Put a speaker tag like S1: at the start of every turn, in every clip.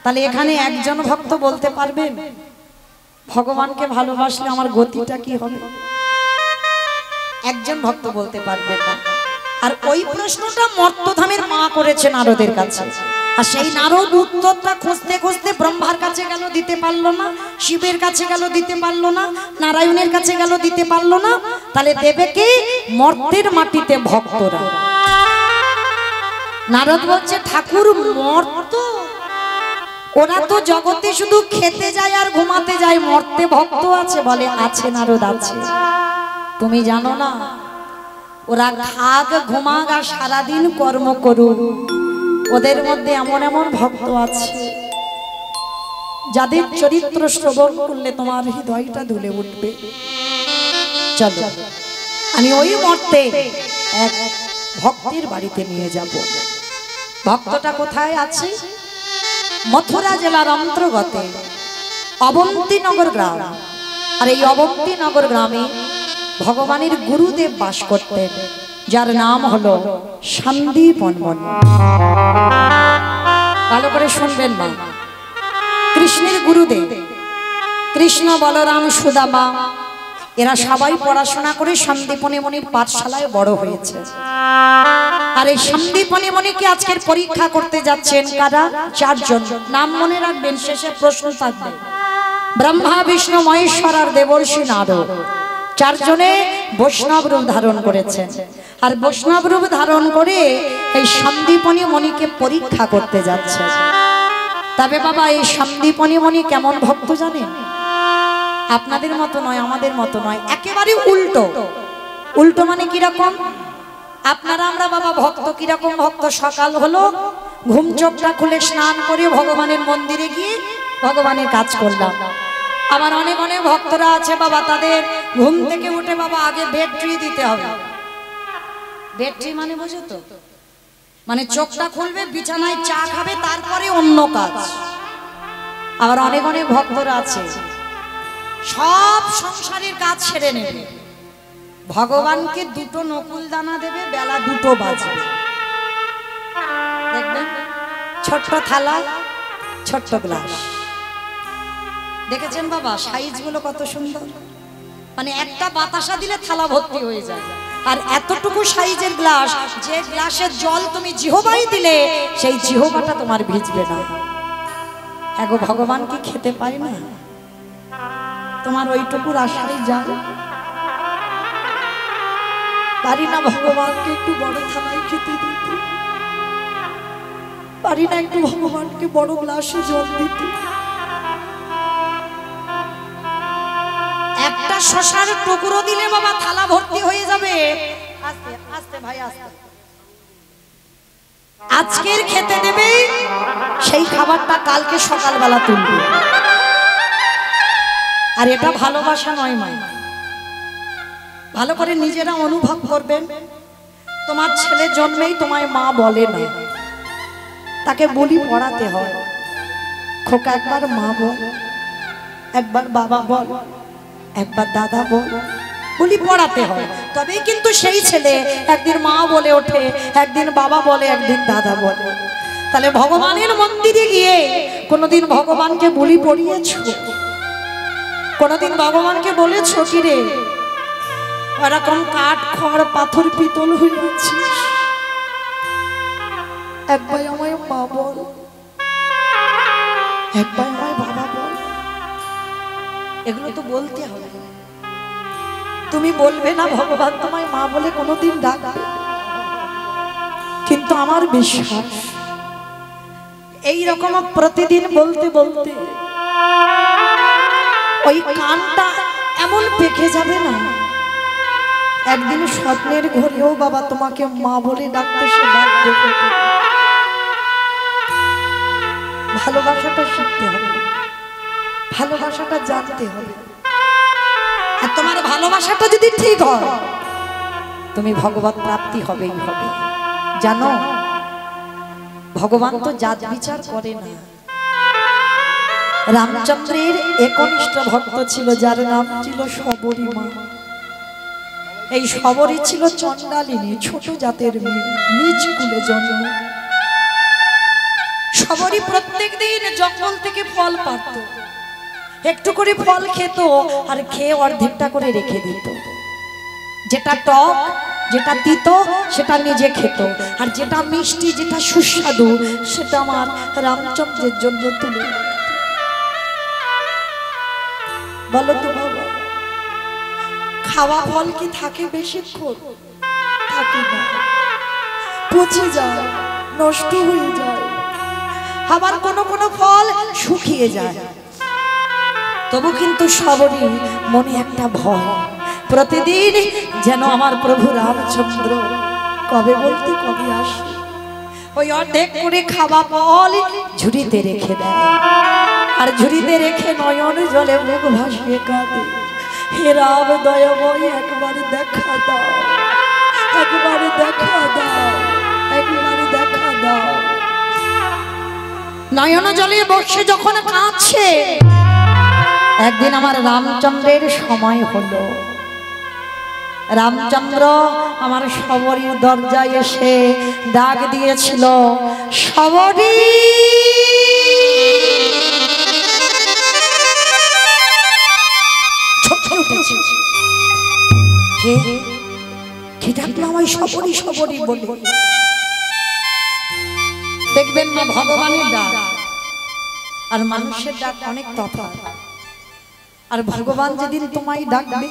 S1: তাহলে এখানে একজন ভক্ত বলতে পারবেন ভগবানকে ভালোবাসলে আমার গতিটা কি হবে? একজন ভক্ত বলতে পারবেন না। আর ওই প্রশ্নটা মর্তধামের মা করেছে নারদের কাছে, আর সেই নারদ উত্তরটা খুঁজতে খুঁজতে ব্রহ্মার কাছে গেল, দিতে পারলো না। শিবের কাছে গেল, দিতে পারলো না। নারায়ণের কাছে গেল, দিতে পারলো না। তাহলে দেবে কি? মর্তের মাটিতে ভক্তরা। নারদ বলছে ঠাকুর মর্ত, ওরা তো জগতে শুধু খেতে যায় আর ঘুমাতে যায়, মর্তে ভক্ত আছে? বলে আছে নারদ, আছে। তুমি জানো না, ওরা খাক ঘুমাক আর সারাদিন কর্ম করুক, ওদের মধ্যে এমন এমন ভক্ত আছে যাদের চরিত্র শ্রবণ করলে তোমার হৃদয়টা দুলে উঠবে। চলো আমি ওই মর্তে এক ভক্তের বাড়িতে নিয়ে যাব। ভক্তটা কোথায় আছে? মথুরা জেলার অন্তর্গত অবন্তীনগর গ্রাম। আর এই অবন্তীনগর গ্রামে ভগবানের গুরুদেব বাস করতেন, যার নাম হলো সন্দীপন মুনি। ভালো করে শুনবেন না, কৃষ্ণের গুরুদেব কৃষ্ণ, বলরাম, সুদামা এরা সবাই পড়াশোনা করে সন্দীপনী মুনির পাঠশালায় বড় হয়েছে। আর এই সন্দীপনী মুনিকে আজকের পরীক্ষা করতে যাচ্ছেন কারা? চারজন। নাম মনে রাখবেন, শেষে প্রশ্ন থাকবে। ব্রহ্মা, বিষ্ণু, মহেশ্বর আর দেবর্ষি নারদ চারজনে বৈষ্ণব রূপ ধারণ করেছেন। আর বৈষ্ণব রূপ ধারণ করে এই সন্দীপনী মুনিকে পরীক্ষা করতে যাচ্ছে। তবে বাবা, এই সন্দীপনী মুনি কেমন ভক্ত জানেন? আপনাদের মতো নয়, আমাদের মতো নয়, একেবারে উল্টো। উল্টো মানে কিরকম? আপনারা আমরা বাবা ভক্ত কিরকম ভক্ত? সকাল হলো, ঘুম চোখটা খুলে স্নান করে ভগবানের মন্দিরে গিয়ে ভগবানের কাজ করলাম। আবার অনেক অনেক ভক্তরা আছে বাবা, তাদের ঘুম থেকে উঠে বাবা আগে ব্যাটারি দিতে হবে। ব্যাটারি মানে বুঝো তো? মানে চোখটা খুলবে, বিছানায় চা খাবে, তারপরে অন্য কাজ। আবার অনেক অনেক ভক্তরা আছে সব সংসারের কাজ সেরে নেবে, ভগবানকে দুটো নকুল দানা দেবে, বেলা 2টো বাজবে। দেখবেন ছোট্ট থালা, ছোট্ট গ্লাস, দেখেছেন বাবা সাইজ গুলো কত সুন্দর? মানে একটা বাতাসা দিলে থালা ভর্তি হয়ে যায়। আর এতটুকু সাইজের গ্লাস, যে গ্লাসের জল তুমি জিহবাই দিলে সেই জিহবাটা তোমার ভিজবে না। এগো ভগবান কি খেতে পায় না? তোমার ওইটুকু আশাই যায়। পারি না ভগবানকে একটু বড় থালায় খেতে দিতে, পারি না একটু ভগবানকে বড় গ্লাসে জল দিতে। একটা শশার টুকরো দিলে বাবা থালা ভর্তি হয়ে যাবে। আস্তে আস্তে ভাই, আস্তে। আজকের খেতে দেবে, সেই খাবারটা কালকে সকালবেলা তুলবে। আর এটা ভালোবাসা নয় মা। ভালো করে নিজেরা অনুভব করবেন। তোমার ছেলে জন্মেই তোমায় মা বলে না, তাকে বলি পড়াতে হয়। খোকা একবার মা বল, একবার বাবা বল, একবার দাদা বল, বলি পড়াতে হয়। তবেই কিন্তু সেই ছেলে একদিন মা বলে ওঠে, একদিন বাবা বলে, একদিন দাদা বলে। তাহলে ভগবানের মন্দিরে গিয়ে কোনোদিন ভগবানকে বলি পড়িয়েছো? কোনোদিন ভগবানকে বলেছো কি রে এরকম কাঠ খড় পাথর পিতল হয়ে আছিস, একবার আমায় মা বল, একবার আমায় বাবা বল? এগুলো তো বলতে হবে। তুমি বলবে না ভগবান তোমায় মা বলে কোনোদিন ডাকবে? কিন্তু আমার বিশ্বাস এই রকম প্রতিদিন বলতে বলতে ওই কানটা এমন পেকে যাবে না, একদিন স্বপ্নের ঘরেও বাবা তোমাকে মা বলে ডাকতে সে বাধ্য হবে। ভালোবাসাটা শিখতে হবে, ভালোবাসাটা জানতে হবে। আর তোমার ভালোবাসাটা যদি ঠিক হয়, তুমি ভগবত প্রাপ্তি হবেই হবে। জানো ভগবান তো জাত বিচার করে না। রামচন্দ্রের একনিষ্ঠ ভক্ত ছিল, যার নাম ছিল শবরী মা। এই শবরী ছিল চণ্ডালিনী, ছোট জাতের মেয়ে, নিজ কুলে জন্ম। সবরই প্রত্যেক দিন জঙ্গল থেকে ফল পাড়ত, একটু করে ফল খেত আর খেয়ে অর্ধেকটা করে রেখে দিত। যেটা টক যেটা তিতো সেটা নিজে খেত, আর যেটা মিষ্টি যেটা সুস্বাদু সেটা আমার রামচন্দ্রের জন্য তুলে। বলো তো বাবা, খাওয়া ফল কি থাকে বেশিক্ষণ? থাকে না, পচে যায়, নষ্ট হয়ে যায়, আবার কোনো কোনো ফল শুকিয়ে যায়। তবু কিন্তু সবরই মনে একটা ভয়, প্রতিদিন যেন আমার প্রভু রামচন্দ্র কবে বলতে কবে আসে। ওই অর্ধেক করে খাওয়া ফল ঝুড়িতে রেখে দেয়, আর ঝুড়িতে রেখে নয়ন জলে মুখ ভাসিয়ে কাঁদে, হে রাম দয়াময় একবার দেখা দাও, একবার দেখা দাও, একবার দেখা দাও। নয়ন জলে বসে যখন কাঁদছে, একদিন আমার রামচন্দ্রের সময় হলো। রামচন্দ্র আমার সবরীর দরজায় এসে ডাক দিয়েছিল, সবরী। কে ডাকলো আমায় সবরী সবরী বলে? দেখবেন না, ভগবানের ডাক আর মানুষের ডাক অনেক তফাৎ। আর ভগবান যেদিন তোমায় ডাকবে,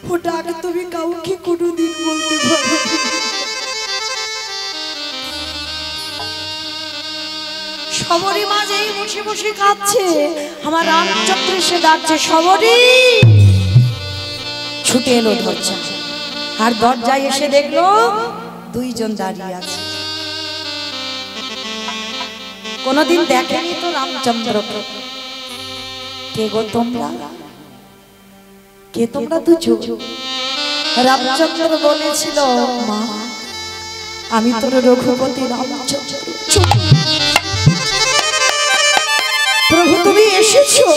S1: ও ডাক তুমি কাউকে কোনোদিন বলতে পারো। সবরী মা যেই বসে বসে কাঁদছে, আমার রামচন্দ্র এসে ডাকছে, সবরী। ছুটে এলো দরজা, আর দরজায় এসে দেখলো দুইজন দাঁড়িয়ে আছে। কোনদিন দেখেনি তো রামচন্দ্রকে। কে গো তোমরা? কে তোমরা দুজন? রামচন্দ্র বলেছিল, মা আমি তোর রঘুপতি রামচন্দ্র। প্রভু তুমি এসেছো,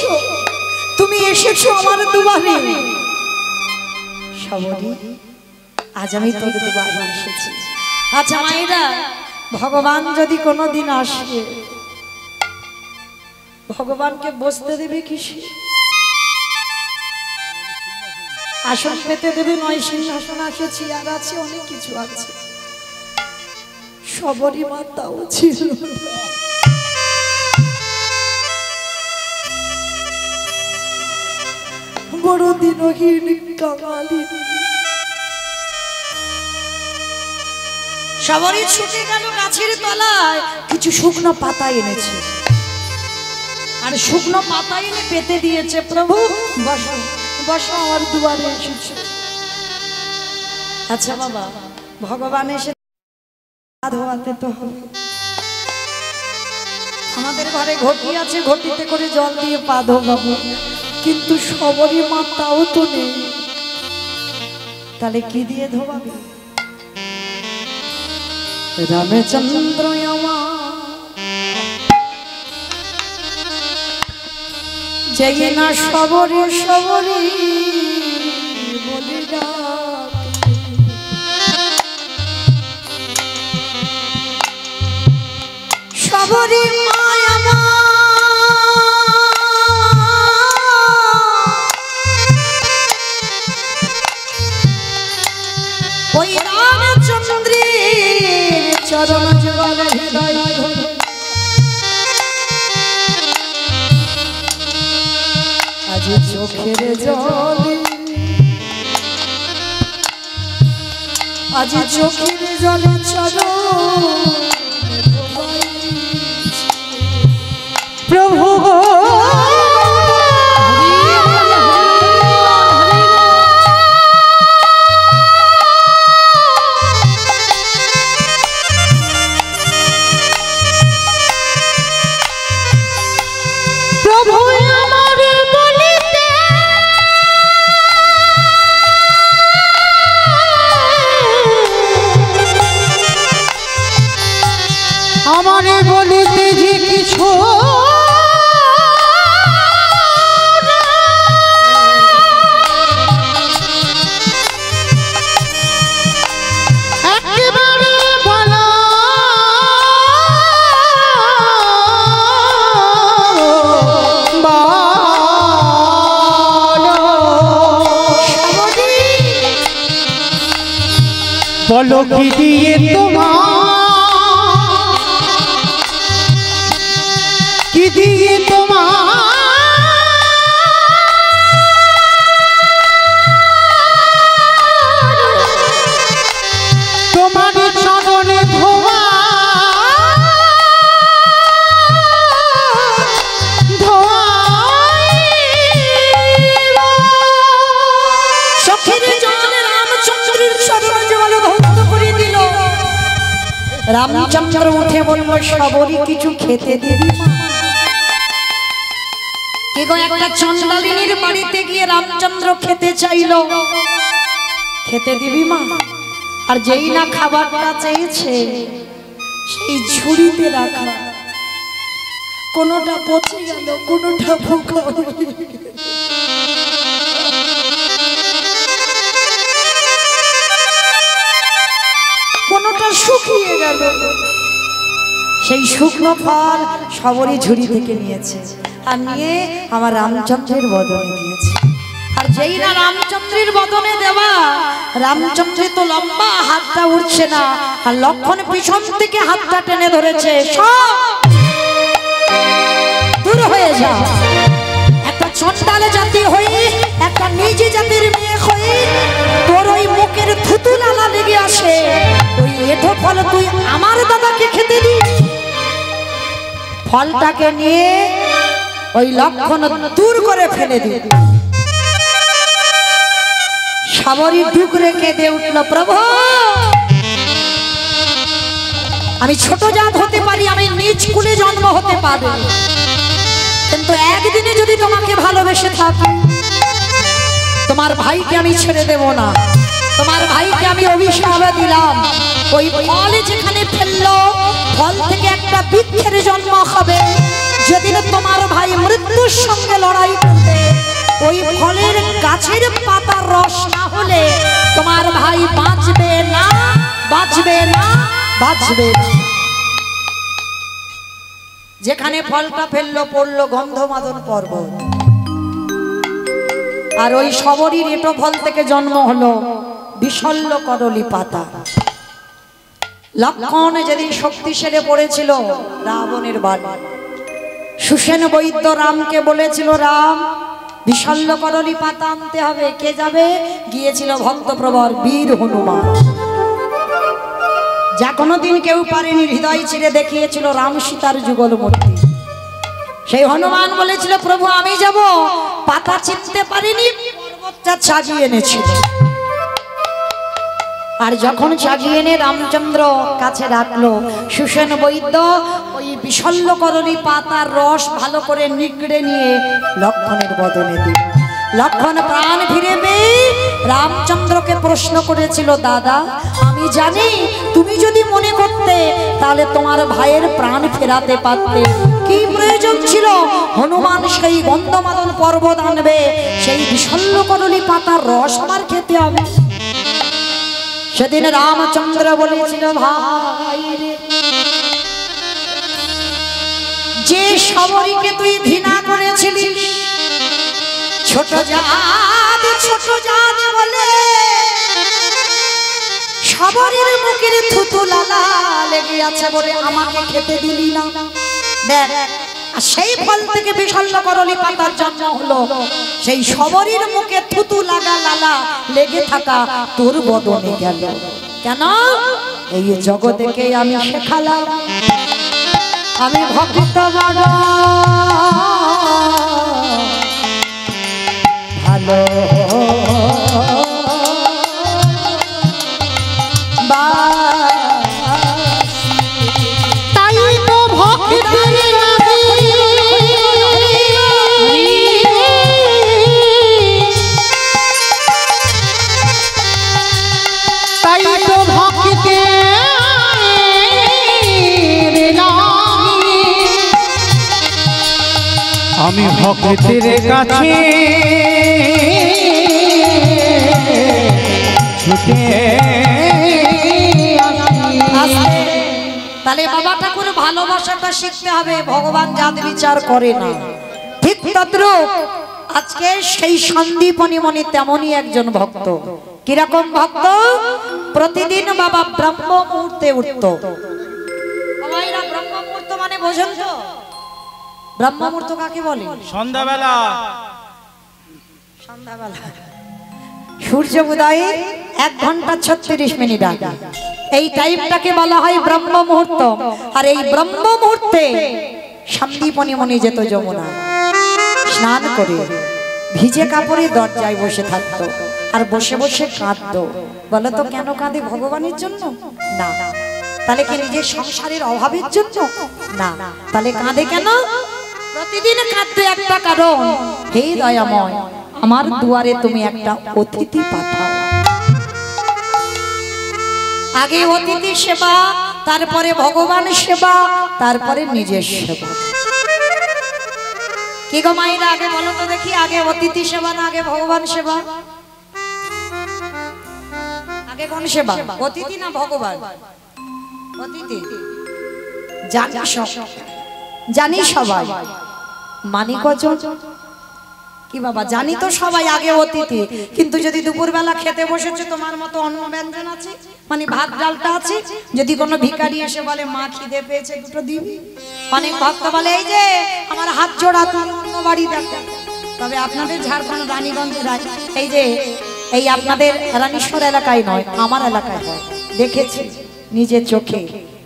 S1: তুমি এসেছো আমার দুয়ারে। সবরী আজ আমি তোর দুয়ারে এসেছি। আচ্ছা মায়েরা, ভগবান যদি কোনোদিন আসে, ভগবানকে বসতে দেবে কিসে? আসন পেতে দেবে নয়, সিংহাসন আছে, চেয়ার আছে, অনেক কিছু আছে। সবরী মাতাও ছিল। বড় দিনহীন কাঙালিনী। সবরী ছুটে গেল গাছের তলায়, কিছু শুকনো পাতা এনেছে, আর শুকনো পাতা এনে পেতে দিয়েছে। প্রভু বসো বসো, আমার দুয়ারে এসেছে। আচ্ছা বাবা, ভগবান এসে ধোয়াতে তো হবে। আমাদের ঘরে ঘটি আছে, ঘটিতে করে জল দিয়ে পা ধোবো, কিন্তু সবরী মা তাও তো নেই, তাহলে কি দিয়ে ধোবাবে? রামচন্দ্র জয় না সবরী সবরী বলি সবরী মায়া ওই রামচন্দ্রের চরণ যুগল হৃদয় আজ চোখের জলে, আজ চোখের জলে চরণ প্রভু।
S2: বলো কি দিয়ে তোমার, কি দিয়ে তোমার তোমার চরণে ধোয়া ধোয়া
S1: সখীর জলে রামচন্দ্রের চরণ জল ধন্য করে দিল। রামচন্দ্র উঠে বলল, সবরই কিছু খেতে দিবি মা? কে গো একটা চন্ডালিনীর বাড়িতে গিয়ে রামচন্দ্র খেতে চাইলো, খেতে দিবি মা? আর যেই না খাবারটা চেয়েছে, সেই ঝুড়িতে রাখা কোনোটা পচে গেল, কোনোটা পোকা কোনোটা শুকিয়ে গেল। সেই শুকনো ফল সবরই ঝুড়ি থেকে নিয়েছে, আর নিয়ে আমার রামচন্দ্রের বদনে দিয়েছে। আর যেই না রামচন্দ্রের বদনে দেওয়া, রামচন্দ্রের তো লম্বা হাতটা উঠছে না, আর লক্ষণ পিছন থেকে হাতটা টেনে ধরেছে, সব দূর হয়ে যা। একটা চন্ডাল জাতি হয়ে, একটা নিজ জাতির মেয়ে হয়ে তোর ওই মুখের থুতু লালা লেগে আসে, ওই এঠো ফল তুই আমার দাদাকে খেতে দিস? ফলটাকে নিয়ে ওই লক্ষণ দূর করে ফেলে দিল। সবরই ডুকরে কেঁদে উঠল, প্রভু আমি ছোট জাত হতে পারি, আমি নিজ কুলে জন্ম হতে পারি, কিন্তু একদিনে যদি তোমাকে ভালোবেসে থাকি, তোমার ভাইকে আমি ছেড়ে দেব না। তোমার ভাইকে আমি অভিশাপ দিলাম, ওই ফল যেখানে ফেললো, ফল থেকে একটা বৃক্ষের জন্ম হবে। যেদিন তোমার ভাই মৃত্যুর সঙ্গে লড়াই করবে, ওই ফলের গাছের পাতার রস না হলে তোমার ভাই বাঁচবে না, বাঁচবে না, বাঁচবে না। যেখানে ফলটা ফেললো পড়লো গন্ধমাদন পর্বত, আর ওই সবরই এটো ফল থেকে জন্ম হলো বিশল্য করলি পাতা। লক্ষণ যেদিন শক্তি সেরে পড়েছিল রাবণের বাড়ি, সুসেন বৈদ্য রামকে বলেছিল, রাম বিশল্য করলি পাতা আনতে হবে। কে যাবে? গিয়েছিল ভক্তপ্রবর বীর হনুমান। যা কোনোদিন কেউ পারেনি, হৃদয় চিরে দেখিয়েছিল রাম সীতার যুগল মূর্তি। সেই হনুমান বলেছিল, প্রভু আমি যাব, পাতা চিনতে পারিনি, পর্বতটা চাগিয়ে এনেছিল। আর যখন চাগিয়ে এনে রামচন্দ্র কাছে রাখলো, সুসেন বৈদ্য ওই বিশল্য করলি পাতার রস ভালো করে নিগড়ে নিয়ে লক্ষণের বদনে দিল। লক্ষণ প্রাণ ফিরে পেয়ে রামচন্দ্রকে প্রশ্ন করেছিল, দাদা আমি জানি তুমি যদি মনে করতে তাহলে তোমার ভাইয়ের প্রাণ ফেরাতে পারতে, কি প্রয়োজন ছিল হনুমান সেই গন্ধমাদন পর্বত আনবে, সেই বিশল্য করলি পাতার রস আমার খেতে হবে? সেদিন রামচন্দ্র বলেছিল, ভাই রে, যে সবরীকে তুই ঘৃণা করেছিলিস, ছোট জাত বলে সবরীর মুখের থুতু লালা লেগে আছে বলে আমাকে খেতে দিলি না। দেখ, সেই ফল থেকে বিশল্য করলি পাতার জন্ম হলো, সেই সবরীর মুখে থুতু লাগা লালা লেগে থাকা তোর বদনে গেল কেন? এই জগতেকে আমি শেখালাম, আমি ভক্ত বড় ভালো
S2: তাই তো ভক্তের আমি ভক্তের কাছে ছুটে
S1: তাহলে বাবা ঠাকুর ভালোবাসাটা শিখতে হবে, ভগবান জাত বিচার করে না। ঠিক তদ্রূপ আজকে সেই সন্দীপনী মণি তেমনই একজন ভক্ত। কিরকম ভক্ত? প্রতিদিন বাবা ব্রহ্ম মুহূর্তে উঠত। বাবা এরা ব্রহ্ম মুহূর্ত মানে বোঝেন তো? ব্রহ্ম মুহূর্ত কাকে বলে?
S2: সন্ধ্যাবেলা।
S1: সন্ধ্যাবেলা সূর্য উদয়ে 1 ঘন্টা 36 মিনিট আগে এই টাইমটাকে বলা হয় ব্রহ্ম মুহূর্ত। আর এই ব্রহ্ম মুহূর্তে সন্দীপনী মনি যেত যমুনা, স্নান করে ভিজে কাপড়ে দরজায় বসে থাকতো আর বসে বসে কাঁদতো। বলো তো কেন কাঁদে? ভগবানের জন্য না। তাহলে কি নিজের সংসারের অভাবের জন্য না। তাহলে কাঁদে কেন? প্রতিদিন কাঁদতে একটা কারণ, হে দয়াময় আমার দুয়ারে তুমি একটা অতিথি পাঠাও। আগে অতিথি সেবা, তারপরে ভগবান সেবা, তারপরে নিজের সেবা। কি গো মায়েরা আগে বলো তো দেখি, আগে অতিথি সেবা না আগে ভগবান সেবা? আগে কোন সেবা? অতিথি না ভগবান? অতিথি। জানি সবাই, মানি কজন? কি বাবা জানি তো সবাই আগে অতিথি, কিন্তু যদি দুপুরবেলা খেতে বসেছে তোমার মতো অন্ন ব্যঞ্জন আছে, মানে ভাত ডালটা আছে, যদি কোনো ভিখারি এসে বলে মা খিদে পেয়েছে দুটো দিবি, অনেক ভক্ত বলে এই যে আমার হাত জোড়া তুমি অন্য বাড়ি দেখো। তবে আপনাদের ঝাড়খণ্ড রানীগঞ্জের এই যে এই আপনাদের রানীশ্বর এলাকায় নয়, আমার এলাকায় হয়, দেখেছি নিজের চোখে।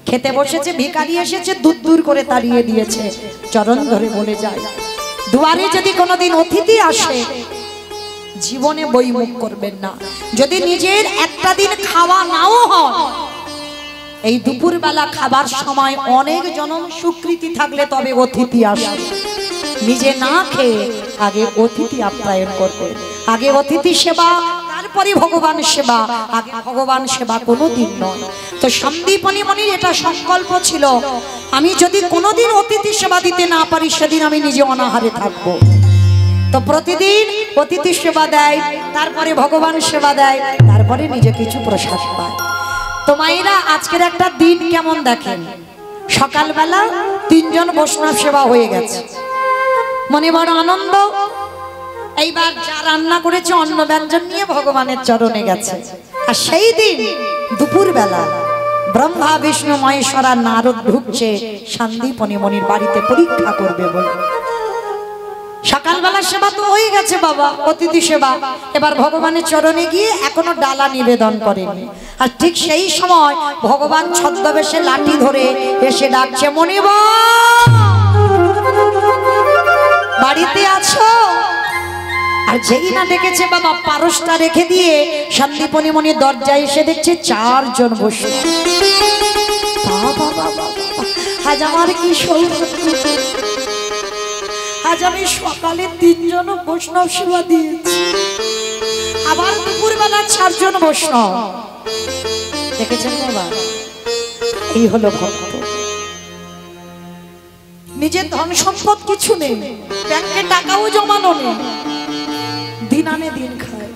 S1: খেতে বসেছে, ভিখারি এসেছে, দূর দূর করে তাড়িয়ে দিয়েছে, চরণ ধরে বলে যায় দুয়ারে যদি কোনোদিন অতিথি আসে জীবনে বইমুখ করবেন না। যদি নিজের একটা দিন খাওয়া নাও হয়, এই দুপুর বেলা খাবার সময় অনেক জনম স্বীকৃতি থাকলে তবে অতিথি আসে। নিজে না খেয়ে আগে অতিথি আপ্যায়ন করবে। আগে অতিথি সেবা, তারপরে ভগবান সেবা। আগে ভগবান সেবা কোনোদিন নয়। তো সন্দীপনী মনির এটা সংকল্প ছিল, আমি যদি কোনোদিন অতিথি সেবা দিতে না পারি সেদিন আমি নিজে অনাহারে থাকবো। তো প্রতিদিন অতিথি সেবা দেয়, তারপরে ভগবান সেবা দেয়, তারপরে নিজে কিছু প্রসাদ পায়। তো মায়েরা আজকের একটা দিন কেমন দেখেন, সকালবেলা 3 জন বৈষ্ণব সেবা হয়ে গেছে, মনে বড় আনন্দ। এইবার যা রান্না করেছে অন্ন ব্যঞ্জন নিয়ে ভগবানের চরণে গেছে। আর সেই দিন দুপুর বেলা ব্রহ্মা বিষ্ণু মহেশ্বর আর নারদ ঢুকছে সন্দীপনী মনির বাড়িতে পরীক্ষা করবে বলে। সকালবেলা সেবা তো হয়ে গেছে বাবা, অতিথি সেবা। এবার ভগবানের চরণে গিয়ে এখনো ডালা নিবেদন করেনি। আর ঠিক সেই সময় ভগবান ছদ্মবেশে লাঠি ধরে এসে ডাকছে, মনিব বাড়িতে আছো? আর যেই না ডেকেছে বাবা, পারসটা রেখে দিয়ে সন্দীপনী মনির দরজায় এসে দেখছে 4 জন বসে। আজ আমার কি সৌভাগ্য, আজ আমি সকালে 3 জন বৈষ্ণব সেবা দিয়েছি, আবার দুপুরবেলা 4 জন বৈষ্ণব। দেখেছেন বাবা, এই হলো ভক্ত। নিজের ধন সম্পদ কিছু নেই, ব্যাংকে টাকাও জমানো নেই, দিন আনে দিন খায়।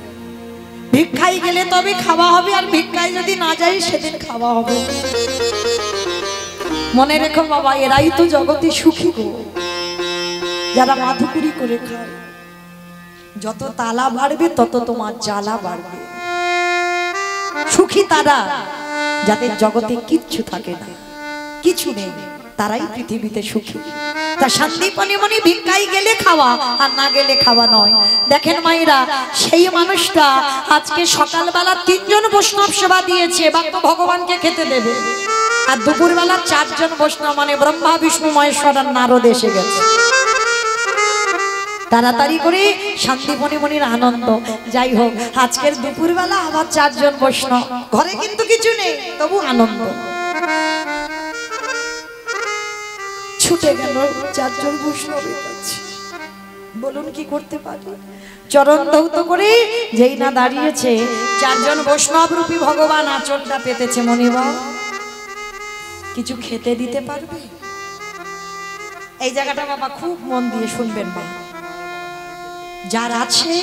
S1: ভিক্ষায় গেলে তবে খাওয়া হবে, আর ভিক্ষায় যদি না যাই সেদিন খাওয়া হবে। মনে রেখো বাবা, এরাই তো জগতে সুখী গো, যারা মাধুকুরি করে খায়। যত তালা বাড়বে তত তোমার জ্বালা বাড়বে। সুখী তারা যাদের জগতে কিচ্ছু থাকে না, কিছু নেই, তারাই পৃথিবীতে সুখী। তা সন্দীপনী মনি ভিক্ষায় গেলে খাওয়া আর না গেলে খাওয়া নয়। দেখেন মায়েরা, সেই মানুষটা আজকে সকালবেলা 3 জন বৈষ্ণব সেবা দিয়েছে, এবার তো ভগবানকে খেতে দেবে। আর দুপুরবেলা 4 জন বৈষ্ণব, মানে ব্রহ্মা বিষ্ণু মহেশ্বর আর নারদ এসে গেছে। তাড়াতাড়ি করে সন্দীপনী মনির আনন্দ। যাই হোক, আজকের দুপুরবেলা আবার 4 জন বৈষ্ণব, ঘরে কিন্তু কিছু নেই, তবু আনন্দ। ছুটে গেল 4 জন বৈষ্ণবের কাছে। বলুন কি করতে পারি? চরণ ধৌত করে যেই না দাঁড়িয়েছে, 4 জন বৈষ্ণব রূপী ভগবান আঁচলটা পেতেছে। মনিবা কিছু খেতে দিতে পারবে? এই জায়গাটা বাবা খুব মন দিয়ে শুনবেন মা। যার আছে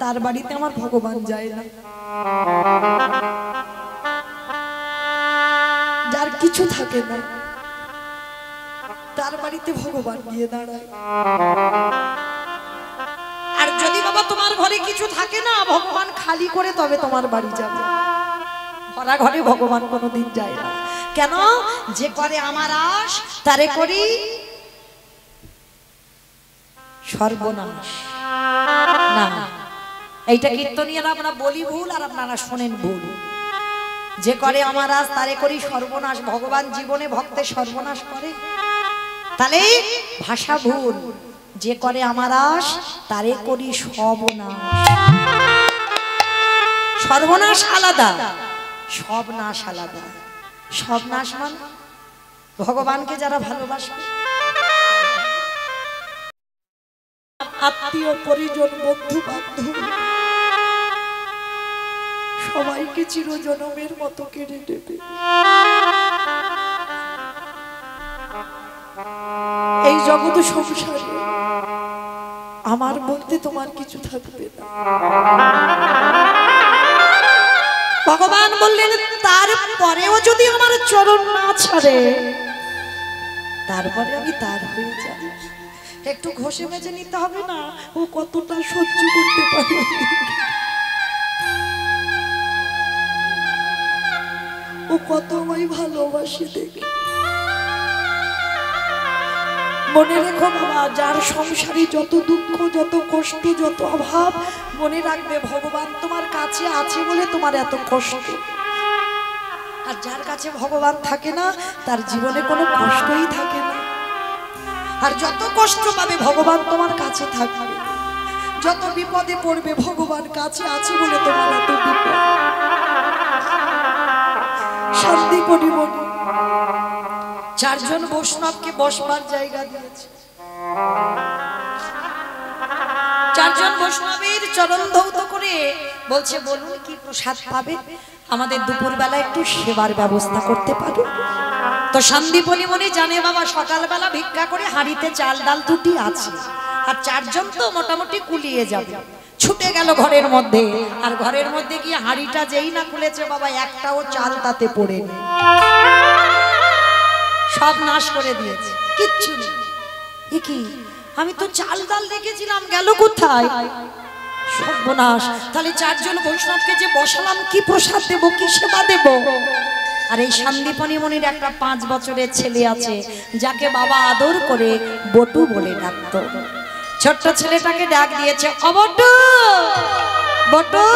S1: তার বাড়িতে আমার ভগবান যায় না, যার কিছু থাকে না তার বাড়িতে ভগবান গিয়ে দাঁড়ায়। আর যদি বাবা তোমার ঘরে কিছু থাকে না, ভগবান খালি করে তবে তোমার বাড়ি যাবে। ভরা ঘরে ভগবান কোনোদিন যায় না। কেন? যে করে আমার আশ তারে করি সর্বনাশ। না, এইটা কীর্তনীয়রা আমরা বলি ভুল আর আপনারা শোনেন ভুল। যে করে আমার আজ তারে করি সর্বনাশ। ভগবান জীবনে ভক্তের সর্বনাশ করে? তাহলে ভাষা ভুল। যে করে আমার আশ তারে করি সর্বনাশ। সর্বনাশ আলাদা, সব নাশ আলাদা। সব নাশ মানে ভগবানকে যারা ভালোবাসবে, আত্মীয় পরিজন বন্ধু বান্ধব সবাইকে চিরজনমের মতো কেড়ে নেবে। এই জগৎ সংসারে আমার বলতে তোমার কিছু থাকবে না। ভগবান বললেন তারপরেও যদি আমার চরণ না ছাড়ে, তারপরে আমি তার হয়ে যাব। একটু ঘষে মেজে নিতে হবে না? ও কতটা সহ্য করতে পারে। ও কত আমায় ভালোবাসে দেখে। মনে রেখো বাবা, যার সংসারে যত দুঃখ, যত কষ্ট, যত অভাব, মনে রাখবে ভগবান তোমার কাছে আছে বলে তোমার এত কষ্ট। আর যার কাছে ভগবান থাকে না তার জীবনে কোনো কষ্টই থাকে না। আর যত কষ্ট পাবে ভগবান তোমার কাছে থাকবে। যত বিপদে পড়বে ভগবান কাছে আছে বলে তোমার এত বিপদ। শান্তি পরিমণি চারজন বৈষ্ণবকে বসবার জায়গা দিয়েছে। চারজন বৈষ্ণবের চরণ ধৌত করে বলছে, বলুন কি প্রসাদ পাবে? আমাদের দুপুরবেলা একটু সেবার ব্যবস্থা করতে পারো? তো সন্দীপনী মনে জানে বাবা সকালবেলা ভিক্ষা করে হাঁড়িতে চাল ডাল দুটি আছে, আর চারজন তো মোটামুটি কুলিয়ে যাবে। ছুটে গেল ঘরের মধ্যে, আর ঘরের মধ্যে গিয়ে হাঁড়িটা যেই না খুলেছে বাবা, একটাও চাল তাতে পড়ে নেই, সব নাশ করে দিয়েছে, কিচ্ছু নেই। এ কি, আমি তো চাল ডাল রেখেছিলাম, গেল কোথায়? সর্বনাশ। তাহলে চারজন বৈষ্ণবকে যে বসালাম, কি প্রসাদ দেব, কি সেবা দেব? আর এই সন্দীপনী মনির একটা 5 বছরের ছেলে আছে, যাকে বাবা আদর করে বটু বলে ডাকতো। ছোট্ট ছেলেটাকে ডাক দিয়েছে, ও বটু, বটু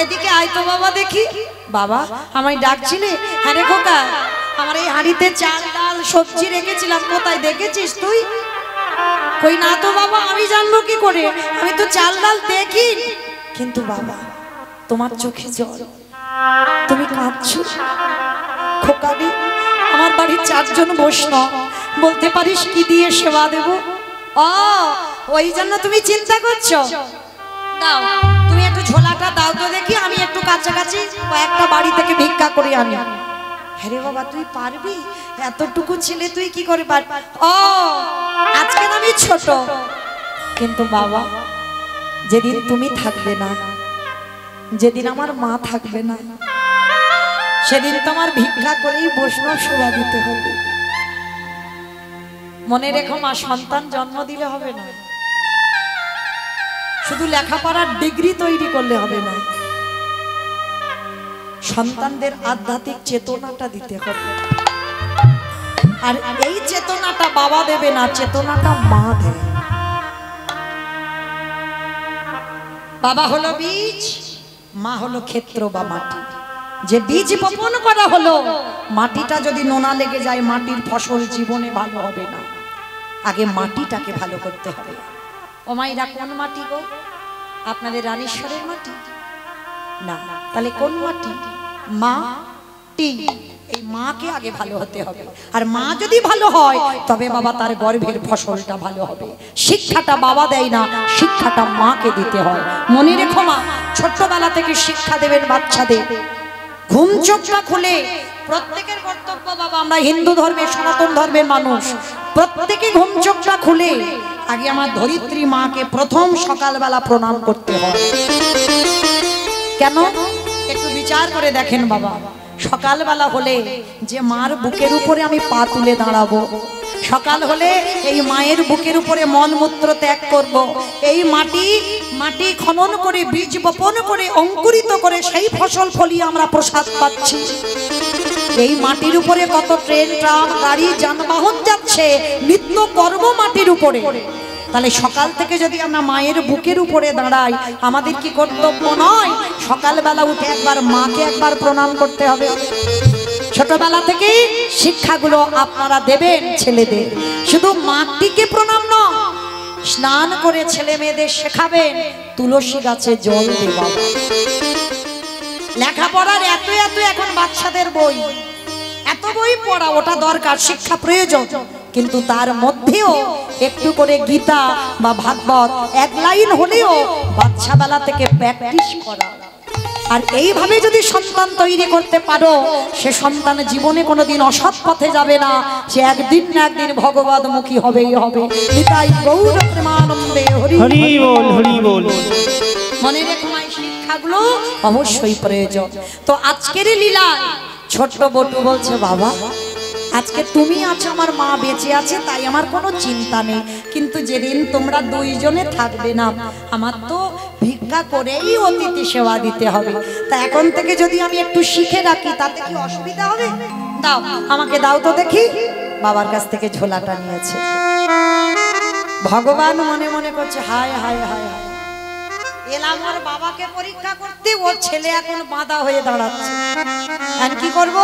S1: এদিকে আয় তো বাবা দেখি। বাবা আমায় ডাকছিলে? হ্যাঁ রে খোকা, আমার এই হাঁড়িতে চাল ডাল সবজি রেখেছিলাম, কোথায় দেখেছিস তুই? কই না তো বাবা, আমি জানবো কি করে, আমি তো চাল ডাল দেখি। কিন্তু বাবা তোমার চোখে জল, তুমি কাঁদছো। খোকাবি, আমার বাড়ির চারজন বৈষ্ণব, বলতে পারিস কি দিয়ে সেবা দেব? ও ওই জন্য তুমি চিন্তা করছো? দাও তুমি একটু ঝোলাটা দাও তো দেখি, আমি একটু কাছাকাছি কয়েকটা বাড়ি থেকে ভিক্ষা করে আনি। হ্যাঁ বাবা তুই পারবি? এতটুকু ছেলে তুই কি করে পারবি? ও আজকে আমি ছোট, কিন্তু বাবা যেদিন তুমি থাকবে না, যেদিন আমার মা থাকবে না, সেদিন তোমার ভিক্ষা করেই বৈষ্ণব সেবা দিতে হবে। মনে রেখো মা, সন্তান জন্ম দিলে হবে না, শুধু লেখাপড়ার ডিগ্রি তৈরি করলে হবে না, সন্তানদের আধ্যাত্মিক চেতনাটা দিতে হবে। আর এই চেতনাটা বাবা দেবে না, চেতনাটা মা দেবে। বাবা হলো বীজ, মা হলো ক্ষেত্র বা মাটি। যে বীজ বপন করা হলো, মাটিটা যদি নোনা লেগে যায়, মাটির ফসল জীবনে ভালো হবে না। আগে মাটিটাকে ভালো করতে হবে। ও মাইরা, কোন মাটি গো? আপনাদের রানীশ্বরের মাটি না, তাহলে কোন মাটি? মাটি। এই মাকে আগে ভালো হতে হবে। আর মা যদি ভালো হয় তবে বাবা তার গর্ভের ফসলটা ভালো হবে। শিক্ষাটা বাবা দেয় না, শিক্ষাটা মাকে দিতে হয়। মনে রেখো মা, ছোট্টবেলা থেকে শিক্ষা দেবেন বাচ্চাদের। ঘুম চোখটা খুলে প্রত্যেকের কর্তব্য বাবা, আমরা হিন্দু ধর্মের সনাতন ধর্মের মানুষ, প্রত্যেকে ঘুম চোখটা খুলে আগে আমার ধরিত্রী মাকে প্রথম সকালবেলা প্রণাম করতে হয়। কেন? একটু বিচার করে দেখেন বাবা, সকালবেলা হলে যে মার বুকের উপরে আমি পা তুলে দাঁড়াবো, সকাল হলে এই মায়ের বুকের উপরে মলমূত্র ত্যাগ করব, এই মাটি খনন করে বীজ বপন করে অঙ্কুরিত করে সেই ফসল ফলিয়ে আমরা প্রসাদ পাচ্ছি। এই মাটির উপরে কত ট্রেন, ট্রাম, গাড়ি, যানবাহন যাচ্ছে, নিত্য কর্ম মাটির উপরে। তাহলে সকাল থেকে যদি আমরা মায়ের বুকের উপরে দাঁড়াই, আমাদের কি কর্তব্য নয় সকালবেলা উঠে একবার মাকে একবার প্রণাম করতে হবে? ছোটবেলা থেকে শিক্ষাগুলো আপনারা দেবেন ছেলেদের, শুধু মাটিকে প্রণাম নয়, স্নান করে ছেলে মেয়েদের শেখাবেন তুলসী গাছে জল দেওয়া। লেখাপড়ার এত এখন বাচ্চাদের বই, এত বই পড়া ওটা দরকার, শিক্ষা প্রয়োজন, কিন্তু তার মধ্যেও একটু করে গীতা বা ভাগবত এক লাইন হলেও বাচ্চা বেলা থেকে প্র্যাকটিস করা। আর এইভাবে যদি সন্তান তৈরি করতে পারো, সে সন্তান জীবনে কোনোদিন অসৎ পথে যাবে না, সে একদিন না একদিন ভগবতমুখী হবেই হবে। নিতাই গৌর প্রেমানন্দে হরি বল, হরি বল। মনে রেখো এই শিক্ষাগুলো অবশ্যই প্রয়োজন। তো আজকের লীলা ছোট্ট বটু বলছে, বাবা আজকে তুমি আছো, আমার মা বেঁচে আছে, তাই আমার কোনো চিন্তা নেই, কিন্তু যেদিন তোমরা দুইজনে থাকবে না, আমার তো ভিক্ষা করেই অতিথি সেবা দিতে হবে। তা এখন থেকে যদি আমি একটু শিখে রাখি তাতে কি অসুবিধা হবে? দাও আমাকে, দাও তো দেখি। বাবার কাছ থেকে ঝোলাটা নিয়েছে। ভগবান মনে মনে করছে, হায় হায় হায় হায়, এলাম ওর বাবাকে পরীক্ষা করতে, ওর ছেলে এখন বাঁধা হয়ে দাঁড়াচ্ছে, আর কি করব?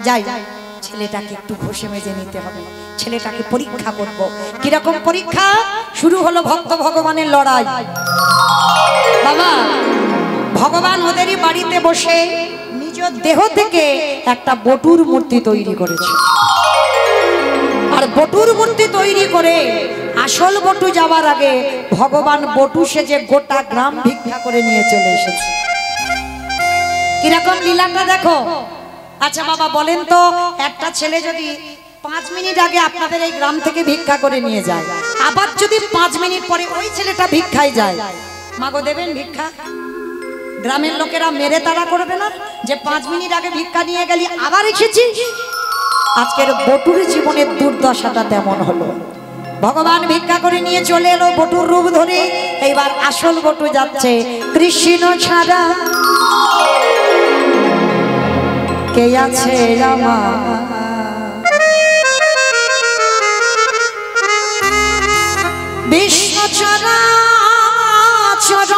S1: যাই, ছেলেটাকে একটু ঘষে মেজে নিতে হবে, ছেলেটাকে পরীক্ষা করব। কিরকম পরীক্ষা? শুরু হলো ভক্ত ভগবানের লড়াই। বাবা ভগবান ওদেরই বাড়িতে বসে নিজ দেহ থেকে একটা বটুর মূর্তি তৈরি করেছে, আর বটুর মূর্তি তৈরি করে আসল বটু যাওয়ার আগে ভগবান বটু সেজে গোটা গ্রাম ভিক্ষা করে নিয়ে চলে এসেছে। কিরকম লীলাটা দেখো। আচ্ছা বাবা বলেন তো, একটা ছেলে যদি 5 মিনিট আগে আপনাদের এই গ্রাম থেকে ভিক্ষা করে নিয়ে যায়, আবার যদি 5 মিনিট পরে ওই ছেলেটা ভিক্ষায় যায়, মাগো দেবেন ভিক্ষা? গ্রামের লোকেরা মেরে তাড়া করবে না যে 5 মিনিট আগে ভিক্ষা নিয়ে গেলি আবার এসেছিস? আজকের বটুর জীবনের দুর্দশাটা তেমন হলো। ভগবান ভিক্ষা করে নিয়ে চলে এলো বটুর রূপ ধরে। এইবার আসল বটু যাচ্ছে, কৃষ্ণ ছাড়া কে আছে আমার, বিশ্ব চরাচর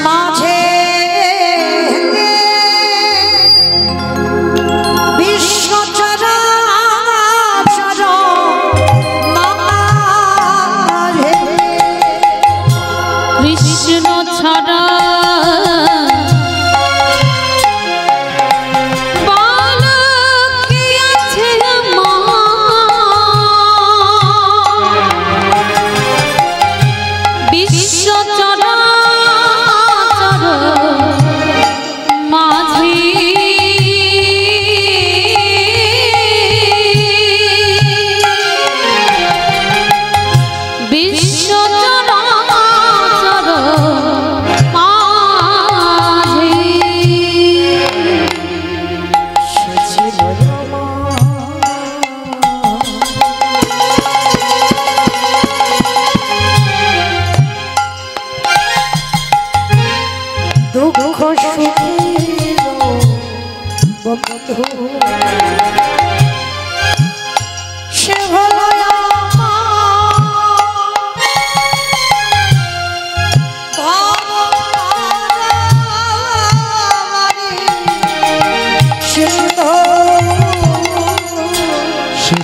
S1: মাঝে বিশ্ব চরাচর মাঝে
S3: কৃষ্ণ ছাড়া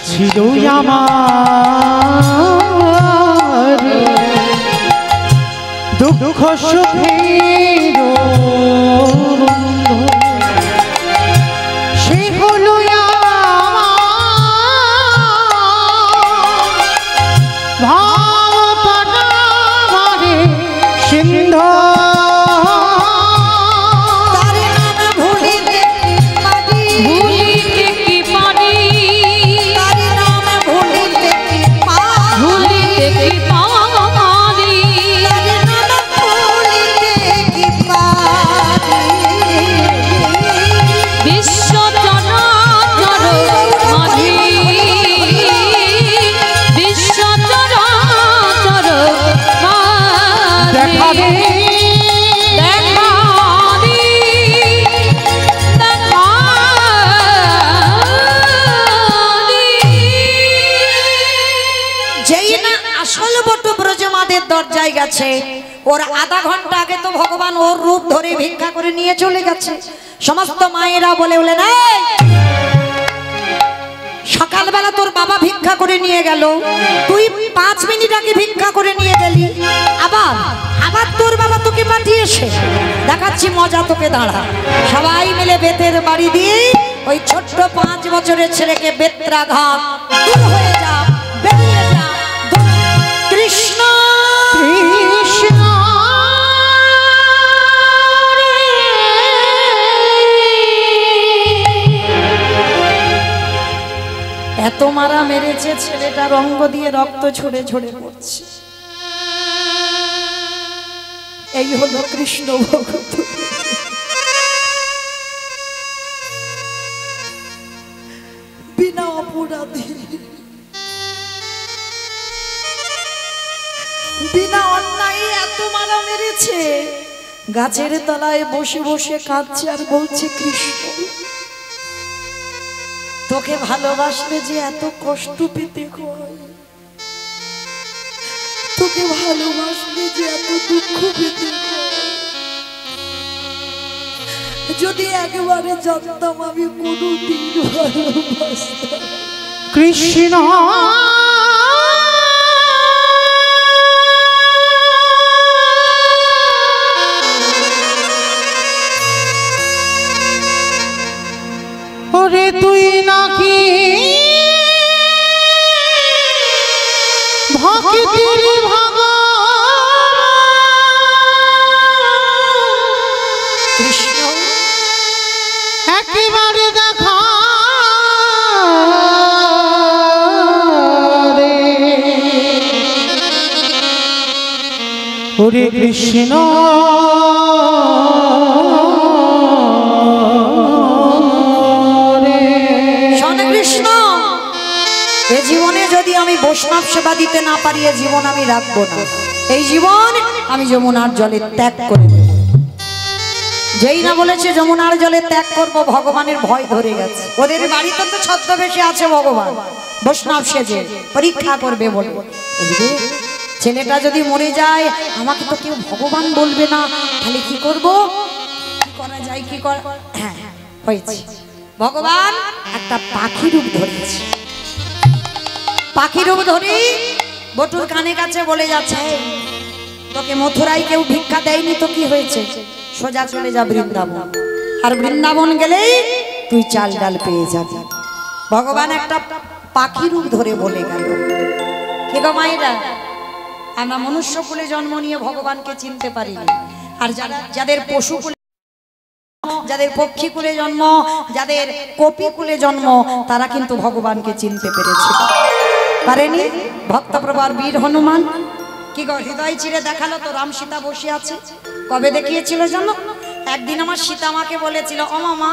S2: ছিল আমার দুঃখ সুখের সে হলো ভাবনারে সিন্ধু
S3: পারি
S1: দরজায় গেছে, ওর আধা ঘন্টা আগে তো ভগবান ওর রূপ ধরে ভিক্ষা করে নিয়ে চলে গেছে। সমস্ত মায়েরা বলে বলে না, সকালবেলা তোর বাবা ভিক্ষা করে নিয়ে গেল, তুই 5 মিনিট আগে ভিক্ষা করে নিয়ে গেলি, আবার আবার তোর বাবা তোকে পাঠিয়েছে, দেখাচ্ছি মজা তোকে, দাঁড়া। সবাই মিলে বেতের বাড়ি দিয়ে ওই ছোট্ট 5 বছরের ছেলেকে বেত্রাঘাত, দূর হয়ে যা, বেরিয়ে যা, কৃষ্ণ
S2: কৃষ্ণ
S1: এত মারা মেরেছে, ছেলেটার অঙ্গ দিয়ে রক্ত ঝরে ঝরে পড়ছে। এই হলো কৃষ্ণ ভক্ত। বিনা অপরাধে, বিনা অন্যায় এত মারা মেরেছে। গাছের তলায় বসে বসে কাঁদছে আর বলছে, কৃষ্ণ তোকে ভালোবাসলে যে এত কষ্ট পেতে হয়, তোকে ভালোবাসলে যে এত দুঃখ পেতে হয়, যদি একবারে জানতাম আমি কোনোদিন ভালোবাসতাম।
S2: কৃষ্ণ ওরে তুই নাকি ভক্তির ভগবান,
S1: কৃষ্ণ
S2: একেবারে দেখা রে। ওরে কৃষ্ণ
S1: এই জীবনে যদি আমি বৈষ্ণব সেবা দিতে না পারি, এই জীবন আমি রাখবো না। এই জীবন আমি যমুনার জলে ত্যাগ করে দেব। যেই না বলেছে যমুনার জলে ত্যাগ করব, ভগবানের ভয় ধরে গেছে। ওদের বাড়িতে তো ছদ্মবেশে আছে ভগবান, বৈষ্ণব সেজে পরীক্ষা করবে বলে। এই রে, ছেলেটা যদি মরে যায়, আমাকে তো কেউ ভগবান বলবে না, তাহলে কি করব? কি করা যায়, কি করা? হ্যাঁ হয়েছে, ভগবান একটা পাখি রূপ ধরেছে। পাখি রূপ ধরি বটুর কানে কাছে বলে যাচ্ছে, তোকে মথুরায় কেউ ভিক্ষা দেয়নি তো কি হয়েছে, সোজা চলে যা বৃন্দাবন, আর বৃন্দাবন গেলেই তুই চাল ডাল পেয়ে যাবি। ভগবান একটা পাখি রূপ ধরে বলে গেল। কে গো মায়েরা, আমরা মনুষ্য কুলে জন্ম নিয়ে ভগবানকে চিনতে পারিনি, আর যাদের পশু কুলে, যাদের পক্ষী কুলে জন্ম, যাদের কপি কুলে জন্ম, তারা কিন্তু ভগবানকে চিনতে পেরেছে। পারেনি? ভক্তপ্রভার বীর হনুমান কি গো, হৃদয় চিরে দেখালো তো রাম সীতা বসে আছে। কবে দেখিয়েছিল জানো? একদিন আমার সীতা মাকে বলেছিল, ও মা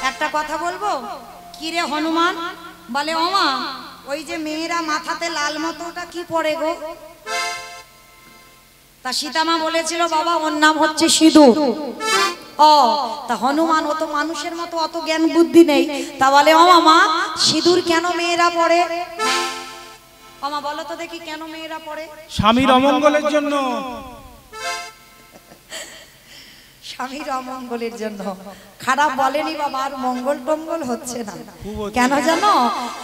S1: একটা কথা বলবো। কি রে হনুমান? বলে, ও মা, ওই যে মেয়েরা মাথাতে লাল মতো ওটা কি পরে গো? তা সীতা মা বলেছিল, বাবা ওর নাম হচ্ছে সিঁদুর। ও তা হনুমান, ও তো মানুষের মতো অত জ্ঞান বুদ্ধি নেই, তা বলে, ও মা সিঁদুর কেন মেয়েরা পরে? আমা বলো তো দেখি, কেন মেয়েরা পড়ে?
S4: স্বামীর অমঙ্গলের জন্য।
S1: স্বামীর অমঙ্গলের জন্য। খারাপ বলেনি বাবা, আর মঙ্গল টঙ্গল হচ্ছে না। কেন জানো?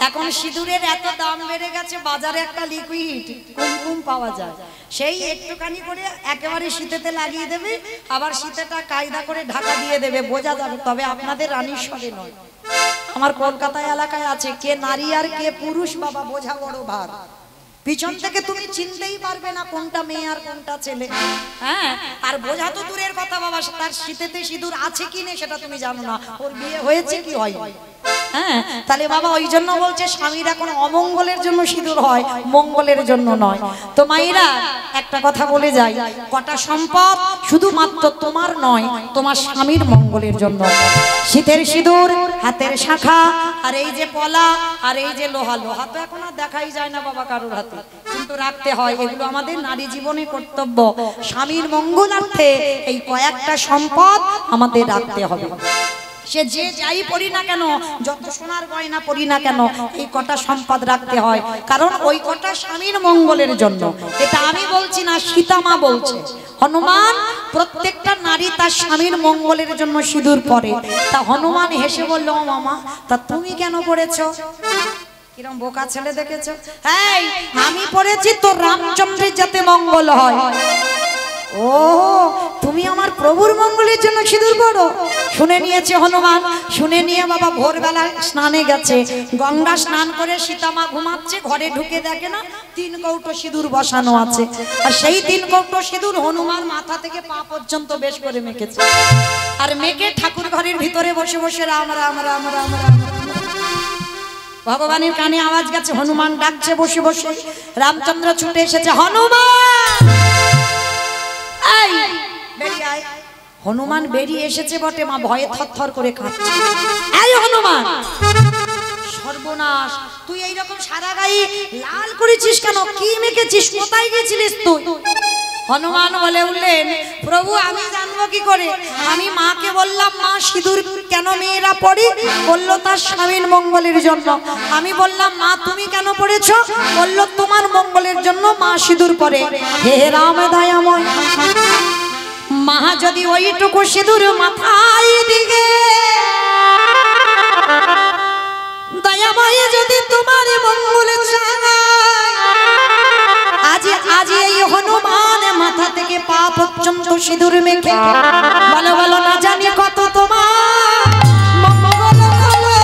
S1: এখন সিঁদুরের এত দাম বেড়ে গেছে, বাজারে একটা লিকুইড কুমকুম পাওয়া যায়, সেই একটুখানি করে একেবারে শীতেতে লাগিয়ে দেবে, আবার শীতেটা কায়দা করে ঢাকা দিয়ে দেবে, বোঝা যাবে। তবে আপনাদের রানীশ্বরে নয়, আমার কলকাতা এলাকায় আছে। কে নারী আর কে পুরুষ বাবা বোঝা বড় ভার। পিছন থেকে তুমি চিনতেই পারবে না কোনটা মেয়ে আর কোনটা ছেলে। হ্যাঁ, আর বোঝা তো দূরের কথা বাবা, তার শীতেতে সিঁদুর আছে কি নেই সেটা তুমি জানো না, ওর বিয়ে হয়েছে কি হয়। হ্যাঁ, তাহলে বাবা ওই জন্য বলছে স্বামীরা কোনো অমঙ্গলের জন্য সিঁদুর হয়, মঙ্গলের জন্য নয়। তো মায়েরা একটা কথা বলে যাই, কটা সম্পদ শুধুমাত্র তোমার নয়, তোমার স্বামীর মঙ্গলের জন্য। শীতের সিঁদুর, হাতের শাখা, আর এই যে পলা, আর এই যে লোহা। লোহা তো এখন আর দেখাই যায় না বাবা কারোর হাতে, কিন্তু রাখতে হয়। এগুলো আমাদের নারী জীবনে কর্তব্য। স্বামীর মঙ্গলার্থে এই কয়েকটা সম্পদ আমাদের রাখতে হবে। সে যে যাই পড়ি না কেন, যত সোনার গয়না পড়ি না কেন, এই কটা সম্পদ রাখতে হয়, কারণ ওই কটা স্বামীর মঙ্গলের জন্য। এটা আমি বলছি না, সীতামা বলছে। হনুমান প্রত্যেকটা নারী তার স্বামীর মঙ্গলের জন্য সিঁদুর পরে। তা হনুমান হেসে বলল, ও মামা, তা তুমি কেন পড়েছো? কিরম বোকা ছেলে দেখেছো? এই আমি পড়েছি তোর রামচন্দ্রের যাতে মঙ্গল হয়। ও, তুমি আমার প্রভুর মঙ্গলের জন্য সিঁদুর পড়ো? শুনে নিয়েছে হনুমান। শুনে নিয়ে বাবা ভোরবেলা স্নানে গেছে। গঙ্গা স্নান করে সীতামা ঘুমাচ্ছে, ঘরে ঢুকে দেখে না 3 কৌটো সিঁদুর বসানো আছে। আর সেই 3 কৌটো সিঁদুর হনুমান মাথা থেকে পা পর্যন্ত বেশ করে মেখেছে। আর মেখে ঠাকুর ঘরের ভিতরে বসে বসে রাম রাম রাম রাম রাম। ভগবানের কানে আওয়াজ গেছে, হনুমান ডাকছে বসে বসে। রামচন্দ্র ছুটে এসেছে, হনুমান এই বেরিয়ে আয়। হনুমান বেরিয়ে এসেছে বটে, মা ভয়ে থরথর করে কাঁপছে। এই হনুমান, সর্বনাশ, তুই এইরকম সারা গায়ে লাল করেছিস কেন? কি মেখেছিস? কোথায় গেছিলিস তুই? হনুমান বলে উঠলেন, প্রভু আমি জানবো কি করে? আমি মাকে বললাম, মা সিঁদুর কেন মেয়েরা পড়ে? বললো তার স্বামীর মঙ্গলের জন্য। আমি বললাম, মা তুমি কেন পড়েছো? বললো তোমার মঙ্গলের জন্য মা সিঁদুর পরে। হে রাম দয়াময়, মা যদি ওইটুকু সিঁদুর মাথায় দিকে, দয়াময় যদি তোমার মঙ্গল চায়, আজ এই হনুমান মাথা থেকে পা পর্যন্ত সিঁদুর মেখে বলো বলো না জানি কত তোমার মঙ্গল হলো।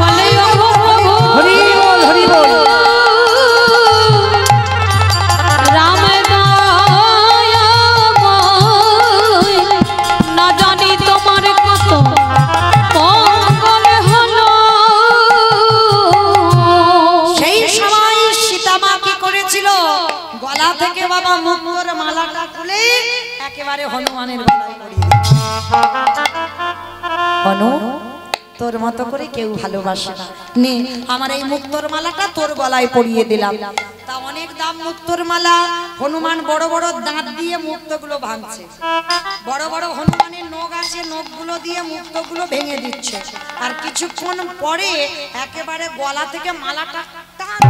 S3: বলে ও প্রভু,
S2: হরি বল, হরি বল।
S3: রাম দয়াময়, না জানি তোমার কত মঙ্গল হলো।
S1: সেই সময় সীতামা কি করেছিল? গলা থেকে বাবা মুক্তোর মালাটা খুলে একেবারে হনুমানের গলায় পরিয়ে দিয়েছে। হনু, তোর মতো করে কেউ ভালোবাসে না, নে আমার এই মুক্তোর মালাটা তোর গলায় পরিয়ে দিলাম। তা অনেক দাম মুক্তোর মালা। হনুমান বড় বড় দাঁত দিয়ে মুক্তগুলো ভাঙছে। বড় বড় হনুমানের নখ আছে, নখগুলো দিয়ে মুক্তগুলো ভেঙে দিচ্ছে। আর কিছুক্ষণ পরে একেবারে গলা থেকে মালাটা টান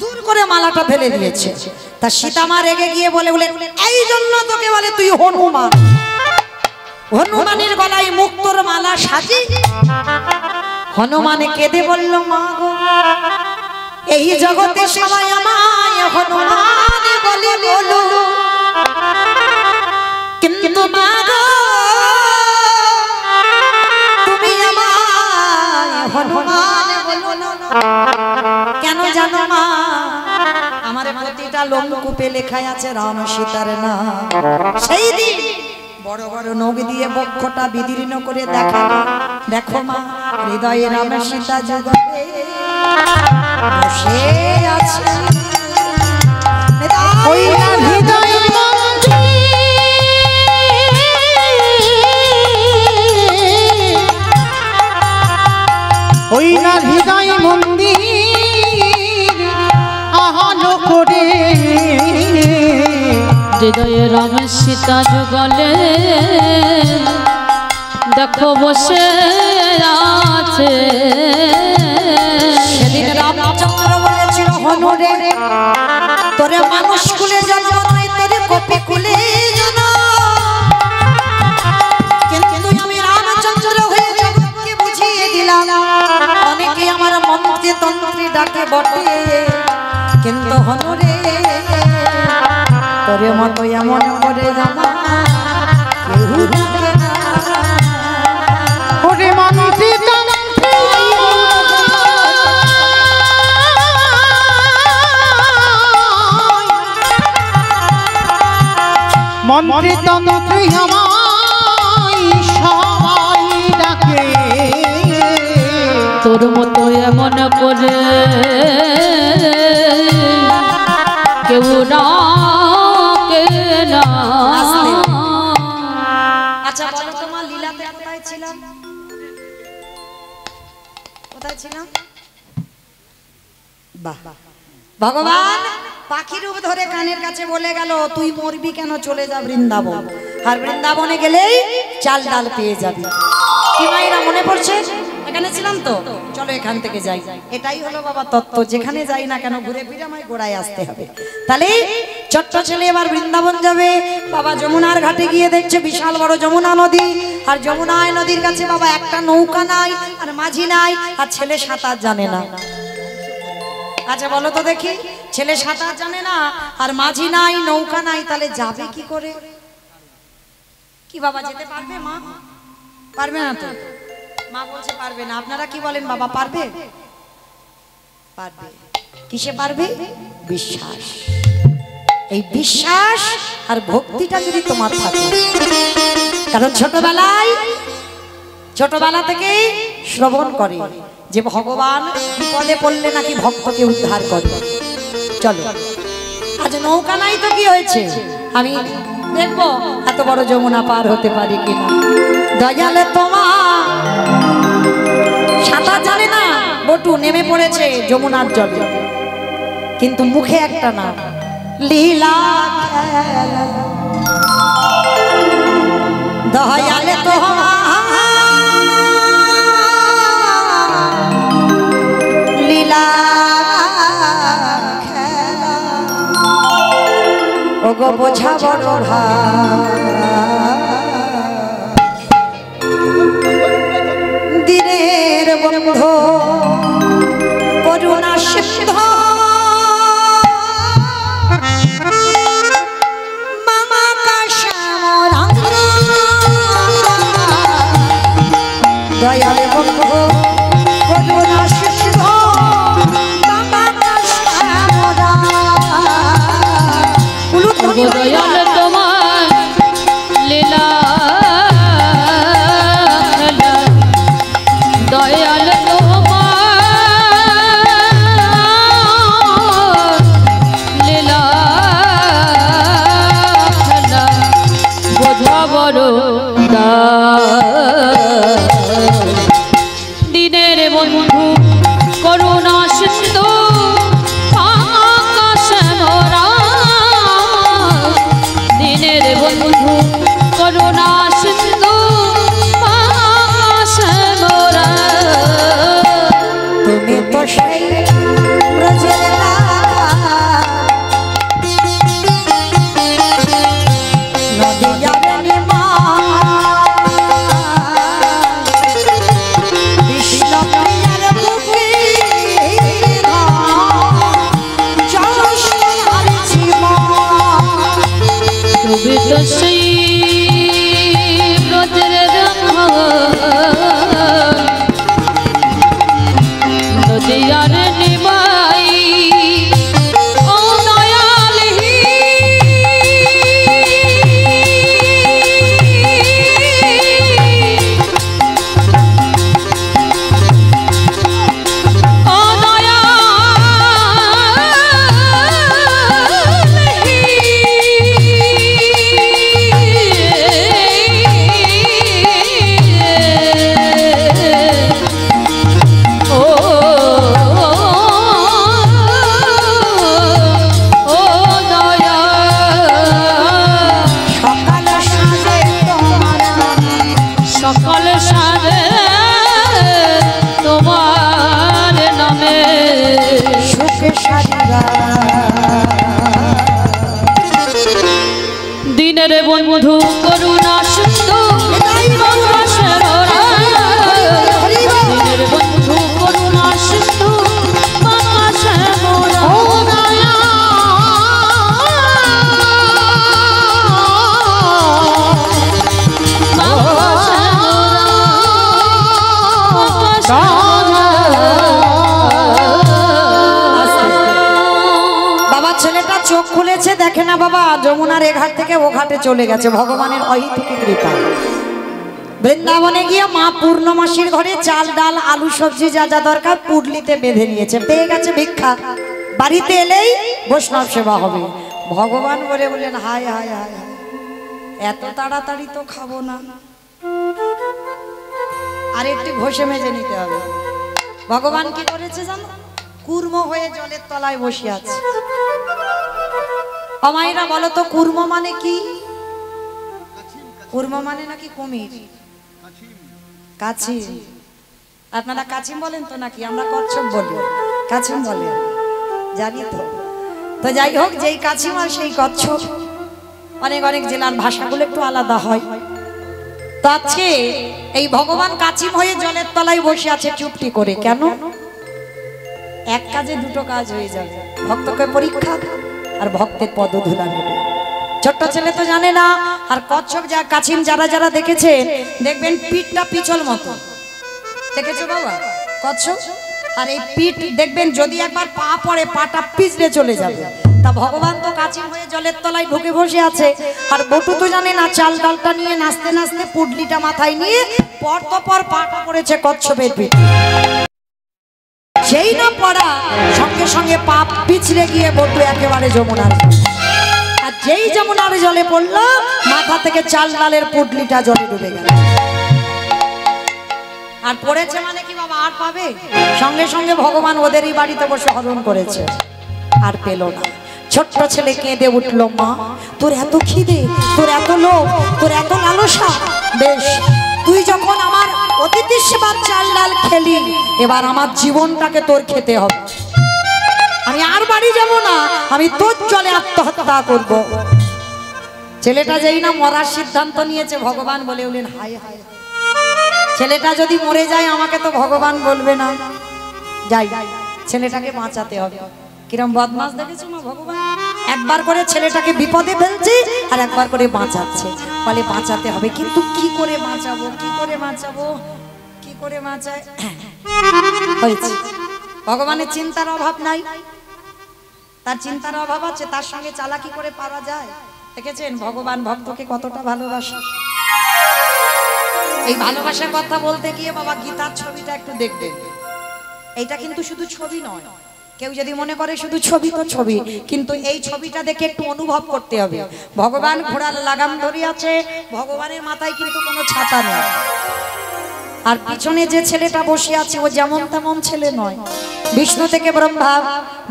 S1: দূর করে মালাটা ফেলে দিয়েছে। তা সীতামা রেগে গিয়ে বলে বলে, এই জন্য তোকে বলে তুই হনুমান। হনুমানের গলায় মুক্তোর মালা সাজি। হনুমানে কেঁদে বলল, মা গো, এই জগতে সবাই আমায় হনুমান বলে বলো, কিন্তু মা গো তুমি আমায় হনুমান বলো না। কেন জানো মা? আমার প্রতিটা লোমকূপে লেখা আছে রাম সীতার নাম। সেই দিন বড় বড় নখ দিয়ে বক্ষটা বিদীর্ণ করে দেখালো, দেখো মা, হৃদয়ে রাম সীতা জগতে বসে আছে।
S2: ওই না হৃদয় ওই না হৃদয় মন্দির আহানো করে,
S3: হৃদয়ে রাম সীতা যুগলে দেখো বসে আছে।
S1: সেদিন রামচন্দ্র বলেছিল, হনুরে তোরে মানুষ কুলে জন্ম নয়, তোরে কপি কুলে জন্ম, কিন্তু আমি রামচন্দ্র হয়ে জগৎকে বুঝিয়ে দিলাম। অনেকে আমার মন্ত্রী তন্ত্রী ডাকে বটে, কিন্তু হনুরে তোরে মতো এমন করে জামা কেউ ডাকে না।
S2: ওরে মন্ত্রী মন্ত্রী তন্ত্রী আমায় সবাই ডাকে,
S3: তোর মতো এমন করে কেউ ডাকে না।
S1: আচ্ছা বলো তোমার লীলাতে কোথায় ছিলাম? কোথায় ছিলাম? বাহ, ভগবান পাখি রূপ ধরে কানের কাছে বলে গেল, তুই মরবি কেন, চলে যা বৃন্দাবন। আর বৃন্দাবনে গেলেই চাল ডাল পেয়ে যাবে। কি মায়েরা মনে পড়ছে? এখানে ছিলাম তো, চলো এখান থেকে যাই। এটাই হলো বাবা তত্ত্ব, যেখানে যাই না কেন ঘুরে ফিরে আমায় গোড়ায় আসতে হবে। তাহলে ছোট্ট ছেলে এবার বৃন্দাবন যাবে। বাবা যমুনার ঘাটে গিয়ে দেখছে বিশাল বড় যমুনা নদী, আর যমুনায় নদীর কাছে বাবা একটা নৌকা নাই, আর মাঝি নাই, আর ছেলে সাঁতার জানে না। আচ্ছা বলো তো দেখি, ছেলে সাঁতার জানে না, আর মাঝি নাই, নৌকা নাই, তাহলে যাবে কি করে? কি বাবা যেতে পারবে? মা পারবে না তো? মা বলছে পারবে না। আপনারা কি বলেন বাবা, পারবে? পারবে। কিসে পারবে? বিশ্বাস। এই বিশ্বাস আর ভক্তিটা যদি তোমার থাকে, কারণ ছোটবেলা থেকে শ্রবণ করে যে ভগবান বিপদে পড়লে নাকি ভক্তকে উদ্ধার করে। চলো আজ নৌকা নাই তো কি হয়েছে, আমি দেখবো এত বড় যমুনা পার হতে পারি কিনা। দয়ালে তোমার সাঁতার জানে না, বটু নেমে পড়েছে যমুনার জলে, কিন্তু মুখে একটা নাম, লীলা খেলা। দয়ালে তোমার লীলা খেলা, ওগো বোঝা বড় দিনের বন্ধু করুণা সিদ্ধ মামা কাশামরা, দয়াল বন্ধু করুণা সিদ্ধ মামা কাশামরা।
S3: দয়াল তোমার লীলা খেলা, দয়াল তোমার লীলা খেলা, বোঝা বড় দিনের বন্ধু করুণা সিন্ধু আকাশে মোরা, দিনের বন্ধু করুণা সিন্ধু আকাশে মোরা।
S1: তুমি তো সেই ব্রজের নদিয়ার বিষ্ণুপ্রিয়ার বুকে জলস্বর জীবন।
S3: তুমি তো সেই ব্রজের নদিয়ার নিমাই, ও দয়াল ও সকল সারে তোমার নামে
S1: সুখে সারিবা
S3: দিনের বন্ধু করুণা সিন্ধু আকাশে মোরা, দিনের বন্ধু করুণা সিন্ধু আকাশে মোরা।
S1: বাবা ছেলেটা চোখ খুলেছে, দেখে না বাবা যমুনার এ ঘাট থেকে ও ঘাটে চলে গেছে, ভগবানের অহিতুকি কৃপা। বৃন্দাবনে গিয়ে মা পূর্ণমাসীর ঘরে চাল ডাল আলু সবজি যা যা দরকার পুডলিতে বেঁধে নিয়েছে, পেয়ে গেছে ভিক্ষা। বাড়িতে এলেই বৈষ্ণব সেবা হবে। ভগবান বলে বললেন হায় হায় হায় হায়, এত তাড়াতাড়ি তো খাবো না, আর একটু ঘষে মেজে নিতে হবে। ভগবান কি করেছে জানো? কুর্ম হয়ে জলের তলায় বসে আছে। অমাইরা বলো তো কুর্ম মানে কি? কুর্ম মানে নাকি কুমির, কাছিম। আপনারা কাছিম বলেন তো নাকি? আমরা কচ্ছপ বলি, কাছিম বলেন, জানি তো। তো যাই হোক, যেই কাছিম আর সেই কচ্ছপ, অনেক অনেক জেলার ভাষাগুলো একটু আলাদা হয়। তো আজকে এই ভগবান কাছিম হয়ে জলের তলায় বসে আছে চুপটি করে। কেন? এক কাজে দুটো কাজ হয়ে যাবে, ভক্তকে পরীক্ষা আর ভক্তের পদধূলা নেবে। ছোট্ট ছেলে তো জানে না। আর কচ্ছপ যা কাছিম যারা যারা দেখেছে দেখবেন পিঠটা পিছল মতো, দেখেছো বাবা কচ্ছপ? আর এই পিঠ দেখবেন যদি একবার পা পড়ে পাটা পিছলে চলে যাবে। তা ভগবান তো কাছিম হয়ে জলের তলায় ঢুকে বসে আছে। আর বটু তো জানে না, চাল ডালটা নিয়ে নাচতে নাচতে পুডলিটা মাথায় নিয়ে পর তো পর পাটা পড়েছে কচ্ছপের পিঠ। সেই না পড়া সঙ্গে সঙ্গে পা পিছলে গিয়ে বটু একেবারে যমুনার, আর যেই যমুনার জলে পড়লো মাথা থেকে চাল ডালের পুডলিটা জলে ডুবে গেল। আর পড়েছে মানে কি বাবা, আর পাবে? সঙ্গে সঙ্গে ভগবান ওদেরই বাড়িতে বসে হরণ করেছে, আর পেল না। ছোট্ট ছেলে কেঁদে উঠলো, মা তোর এত খিদে, তোর এত লোভ, তোর এত লালসা, বেশ তুই যখন আমার অতিথির সেবার চাল ডাল খেলি, এবার আমার জীবনটাকে তোর খেতে হবে। আমি আর বাড়ি যাব না, আমি তোর জলে আত্মহত্যা করব। ছেলেটা যেই না মরার সিদ্ধান্ত নিয়েছে, ভগবান বলে উঠলেন, হায় হায়, ছেলেটা যদি মরে যায় আমাকে তো ভগবান বলবে না। যাই, ছেলেটাকে বাঁচাতে হবে। কিরম বদমাস দেখেছো না ভগবান? একবার করে ছেলেটাকে বিপদে ফেলছে আর একবার করে বাঁচাচ্ছে। বলে বাঁচাতে হবে, কিন্তু কি করে বাঁচাবো, কি করে বাঁচাবো, কি করে বাঁচায়? হয়েছে, ভগবানের চিন্তার অভাব নাই, তার চিন্তার অভাব আছে, তার সঙ্গে চালাকি করে পারা যায়। দেখেছেন ভগবান ভক্তকে কতটা ভালোবাসে। এই ভালোবাসার কথা বলতে গিয়ে বাবা গীতার ছবিটা একটু দেখবেন। এইটা কিন্তু শুধু ছবি নয়, কেউ যদি মনে করে শুধু ছবি তো ছবি, কিন্তু এই ছবিটা দেখে একটু অনুভব করতে হবে। ভগবান ঘোড়ার লাগাম ধরে আছে, ভগবানের মাথায় কিন্তু কোনো ছাতা নেই। আর পিছনে যে ছেলেটা বসে আছে ও যেমন তেমন ছেলে নয়। বিষ্ণু থেকে ব্রহ্মা,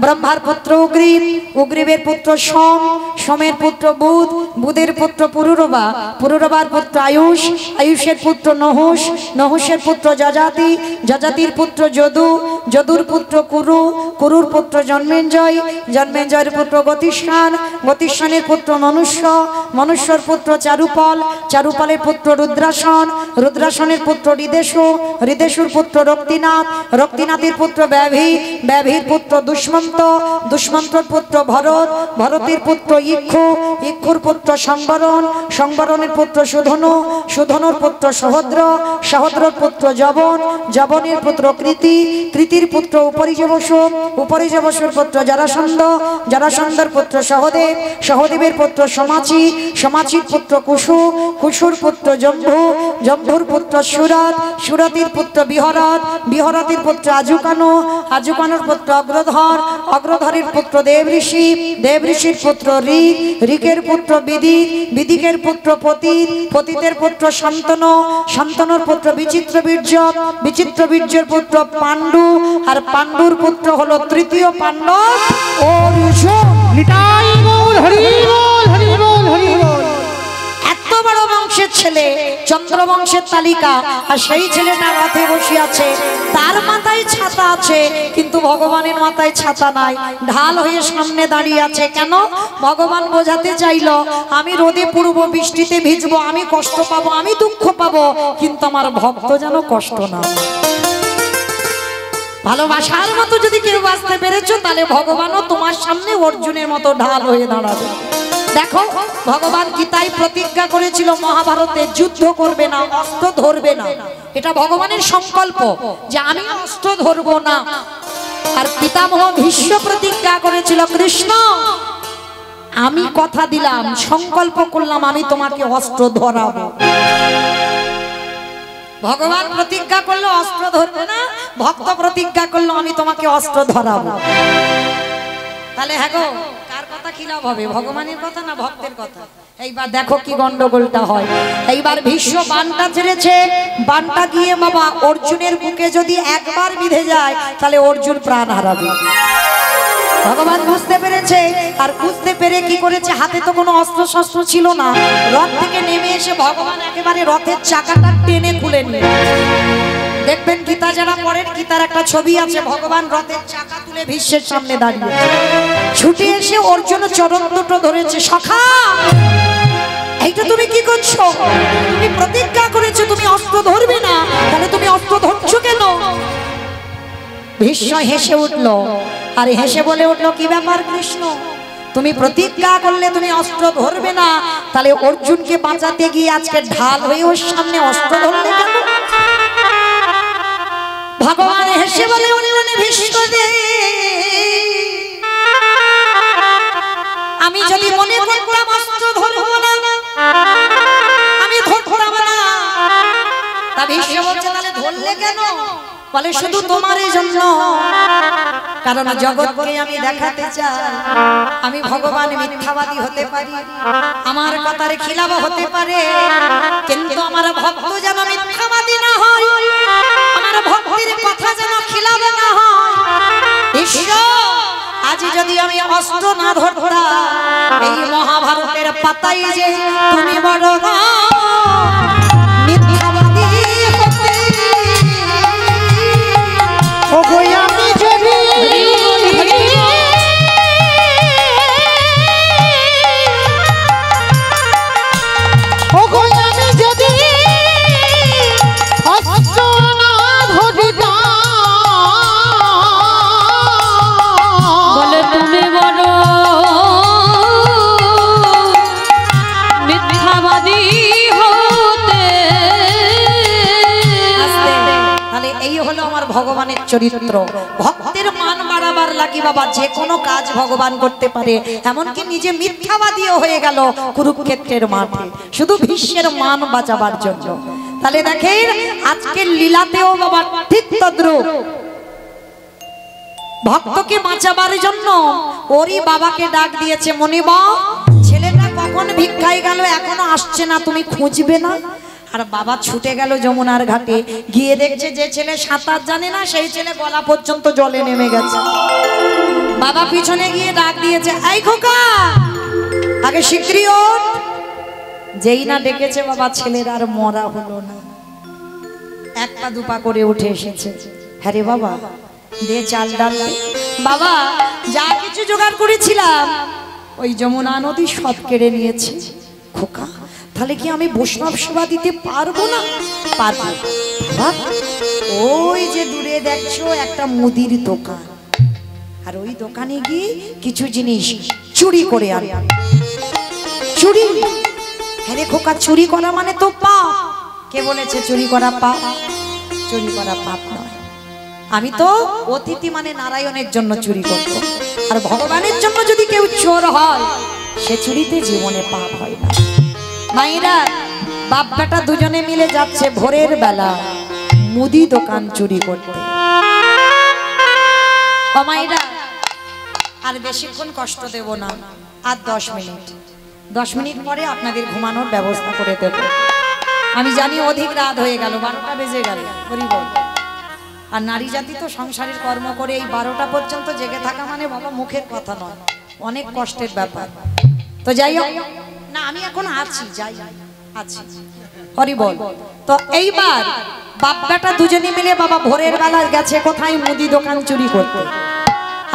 S1: ব্রহ্মার পুত্র উগ্রীব, উগ্রীবের পুত্র সোম, সোমের পুত্র বুধ, বুধের পুত্র পুরুরবা, পুরুরবার পুত্র আয়ুষ, আয়ুষের পুত্র নহুষ, নহুষের পুত্র যজাতি, যজাতির পুত্র যদু, যদুর পুত্র কুরু, কুরুর পুত্র জন্মেঞ্জয়, জন্মেঞ্জয়ের পুত্র গতিষ্ঠান, গতিষ্ঠানের পুত্র মনুষ্য, মনুষ্যর পুত্র চারুপাল, চারুপালের পুত্র রুদ্রাসন, রুদ্রাসনের পুত্র হৃদেশু, হৃদেশুর পুত্র রক্তিনাথ, রক্তিনাথের পুত্র ব্যাভি, ব্যাভীর পুত্র দুষ্মন্ত, দুষ্মন্তর পুত্র ভরত, ভরতের পুত্র ইক্ষু, ইক্ষুর পুত্র সংবরণ, সংবরণের পুত্র সুধনু, সুধনুর পুত্র সহদ্র, সহদ্রর পুত্র জবন, জবনের পুত্র কৃতি, কৃতির পুত্র উপরিজবসু, উপরিজবসুর পুত্র জরাসন্ধ, জরাসন্ধর পুত্র সহদেব, সহদেবের পুত্র সমাচি, সমাচির পুত্র কুশু, কুশুর পুত্র জম্ভু, জম্ভুর পুত্র সুরত, সুরতির পুত্র বিহরত, বিহরতির পুত্র আজুকানু, আজুকানুর পুত্র অগ্রধর, অগ্রধরের পুত্র দেবঋষি, দেবঋষির পুত্র ঋক, ঋকের পুত্র বিদিক, বিদিকের পুত্র পতিত, পতিতের পুত্র শান্তনু, শান্তনুর পুত্র বিচিত্র বীর্য, বিচিত্র বীর্যের পুত্র পাণ্ডু, আর পাণ্ডুর পুত্র হলো তৃতীয় পাণ্ডব অর্জুন।
S2: নিতাই গৌর হরি বল, হরি বল, হরি বল।
S1: এত বড় বংশের ছেলে, চন্দ্রবংশের তালিকা, আর সেই ছেলেটা রথে বসে আছে, তার মাথায় ছাতা আছে কিন্তু ভগবানের মাথায় ছাতা নাই, ঢাল হয়ে সামনে দাঁড়িয়ে আছে। কেন? ভগবান বোঝাতে চাইল, আমি রোদে পুড়বো, বৃষ্টিতে ভিজবো, আমি কষ্ট পাবো, আমি দুঃখ পাবো, কিন্তু আমার ভক্ত যেন কষ্ট না। ভালোবাসার মতো যদি কেউ বাঁচতে পেরেছো, তাহলে ভগবানও তোমার সামনে অর্জুনের মতো ঢাল হয়ে দাঁড়াবে। দেখো ভগবান গীতায় প্রতিজ্ঞা করেছিল মহাভারতে, যুদ্ধ করবে না, অস্ত্র ধরবে না। এটা ভগবানের সংকল্প যে আমি অস্ত্র ধরবো না। আর পিতামহ ভীষ্ম প্রতিজ্ঞা করেছিল, কৃষ্ণ আমি কথা দিলাম, সংকল্প করলাম আমি তোমাকে অস্ত্র ধরাবো। ভগবান প্রতিজ্ঞা করলো অস্ত্র ধরবে না, ভক্ত প্রতিজ্ঞা করলো আমি তোমাকে অস্ত্র ধরাবো। তাহলে হ্যাঁ গো, কার কথা কি লাভ হবে, ভগবানের কথা না ভক্তের কথা? এইবার দেখো কি গন্ডগোলটা হয়। এইবার ভীষ্ম বানটা ছেড়েছে, বানটা গিয়ে বাবা অর্জুনের বুকে যদি একবার বিঁধে যায় তাহলে অর্জুন প্রাণ হারাবে। ভগবান বুঝতে পেরেছে, আর বুঝতে পেরে কি করেছে, হাতে তো কোনো অস্ত্র শস্ত্র ছিল না, রথ থেকে নেমে এসে ভগবান একেবারে রথের চাকাটা টেনে খুলে নিলেন। দেখবেন গীতা যারা পড়েন, গীতার একটা ছবি আছে, ভগবান রথের চাকা তুলে ভীষ্মের সামনে দাঁড়িয়ে ছুটে এসে অর্জুন চরণ দুটো ধরেছে। সখা, এইটা তুমি কি করছো? তুমি প্রতিজ্ঞা করেছো তুমি অস্ত্র ধরবে না, তাহলে তুমি অস্ত্র ধরছো কেন? ভীষ্ম হেসে উঠলো, আর হেসে বলে উঠলো, কি ব্যাপার কৃষ্ণ, তুমি প্রতিজ্ঞা করলে তুমি অস্ত্র ধরবে না, তাহলে অর্জুনকে বাঁচাতে গিয়ে আজকে ঢাল হয়ে ওর সামনে অস্ত্র ধরলে কেন? ভগবান হেসে বলে উঠলেন, ভীষ্ম দে, আমি যদি মনে করতাম অস্ত্র ধরবো না, আমি ধরতাম না। তা ভীষ্ম বলছে, তাহলে ধরলে কেন? বলে, শুধু তোমার জন্য, কারণ জগৎকে আমি দেখাতে চাই আমি ভগবান মিথ্যাবাদী হতে পারি, আমার কথার খিলাফ হতে পারে, কিন্তু আমার ভক্ত যেন মিথ্যাবাদী না হয়, আমার ভক্তির কথা যেন খিলাফ না হয়। ঈশ্বর, আজ যদি আমি অস্ত্র না ধরতাম, এই মহাভারতের পাতায় যে তুমি বড় মিথ্যাবাদী হতে।
S2: ওগো আমি যদি ওগো আমি যদি অস্ত্র না ধরিতাম,
S3: বলে তুমি বড় মিথ্যাবাদী হতে।
S1: তাহলে এই হলো আমার ভগবানের চরিত্র। ভক্তের মান বাড়াবার লাগি বাবা যে কোনো কাজ ভগবান করতে পারে, এমনকি নিজে মিথ্যাবাদীও হয়ে গেল কুরুক্ষেত্রের মাঠে শুধু ভীষ্মের মান বাঁচাবার জন্য। তাহলে দেখেন আজকের লীলাতেও বাবা ঠিক তদ্রূপ, ভক্তকে বাঁচাবার জন্য ওরই বাবাকে ডাক দিয়েছে, মনিব ছেলেটা কখন ভিক্ষায় গেল এখনো আসছে না, তুমি খুঁজবে না? আর বাবা ছুটে গেল যমুনার ঘাটে, গিয়ে দেখছে যে ছেলে সাঁতার জানে না সেই ছেলে গলা পর্যন্ত জলে নেমে গেছে। বাবা পিছনে গিয়ে ডাক দিয়েছে, এই খোকা আগে শিগগিরই ওঠ। যেই না ডেকেছে বাবা, ছেলের আর মরা হলো না, এক পা দুপা করে উঠে এসেছে। হ্যাঁ রে বাবা, দে চাল ডাল দে। বাবা যা কিছু জোগাড় করেছিলাম ওই যমুনা নদী সব কেড়ে নিয়েছে। খোকা, তাহলে কি আমি বৈষ্ণব সেবা দিতে পারবো না? পারবো। বাবা, ওই যে দূরে দেখছো একটা মুদির দোকান, আর ওই দোকানে গিয়ে কিছু জিনিস চুরি করে আন। চুরি? হ্যাঁ রে খোকা, চুরি করা মানে তো পাপ। কে বলেছে চুরি করা পাপ? চুরি করা পাপ নয়। আমি তো অতিথি মানে নারায়ণের জন্য চুরি করব, আর ভগবানের জন্য যদি কেউ চোর হয় সে চুরিতে জীবনে পাপ হয় না। মাইরা বাপ বেটা দুজনে মিলে যাচ্ছে ভোরের বেলা মুদি দোকান চুরি করতে। মাইরা আর বেশিক্ষণ কষ্ট দেব না, আর 10 মিনিট, 10 মিনিট পরে আপনাদের ঘুমানোর ব্যবস্থা করে দেব। আমি জানি অধিক রাত হয়ে গেল, 12টা বেজে গেল, বলি বল। আর নারী জাতি তো সংসারের কর্ম করে এই 12টা পর্যন্ত জেগে থাকা মানে বাবা মুখের কথা নয়, অনেক কষ্টের ব্যাপার। তো যাই হোক না, আমি এখন আছি, যাই আছি, হরি বল। তো এইবার বাপ বেটা দুজনে মিলে বাবা ভোরের বেলা গেছে কোথায়? মুদি দোকান চুরি করতে।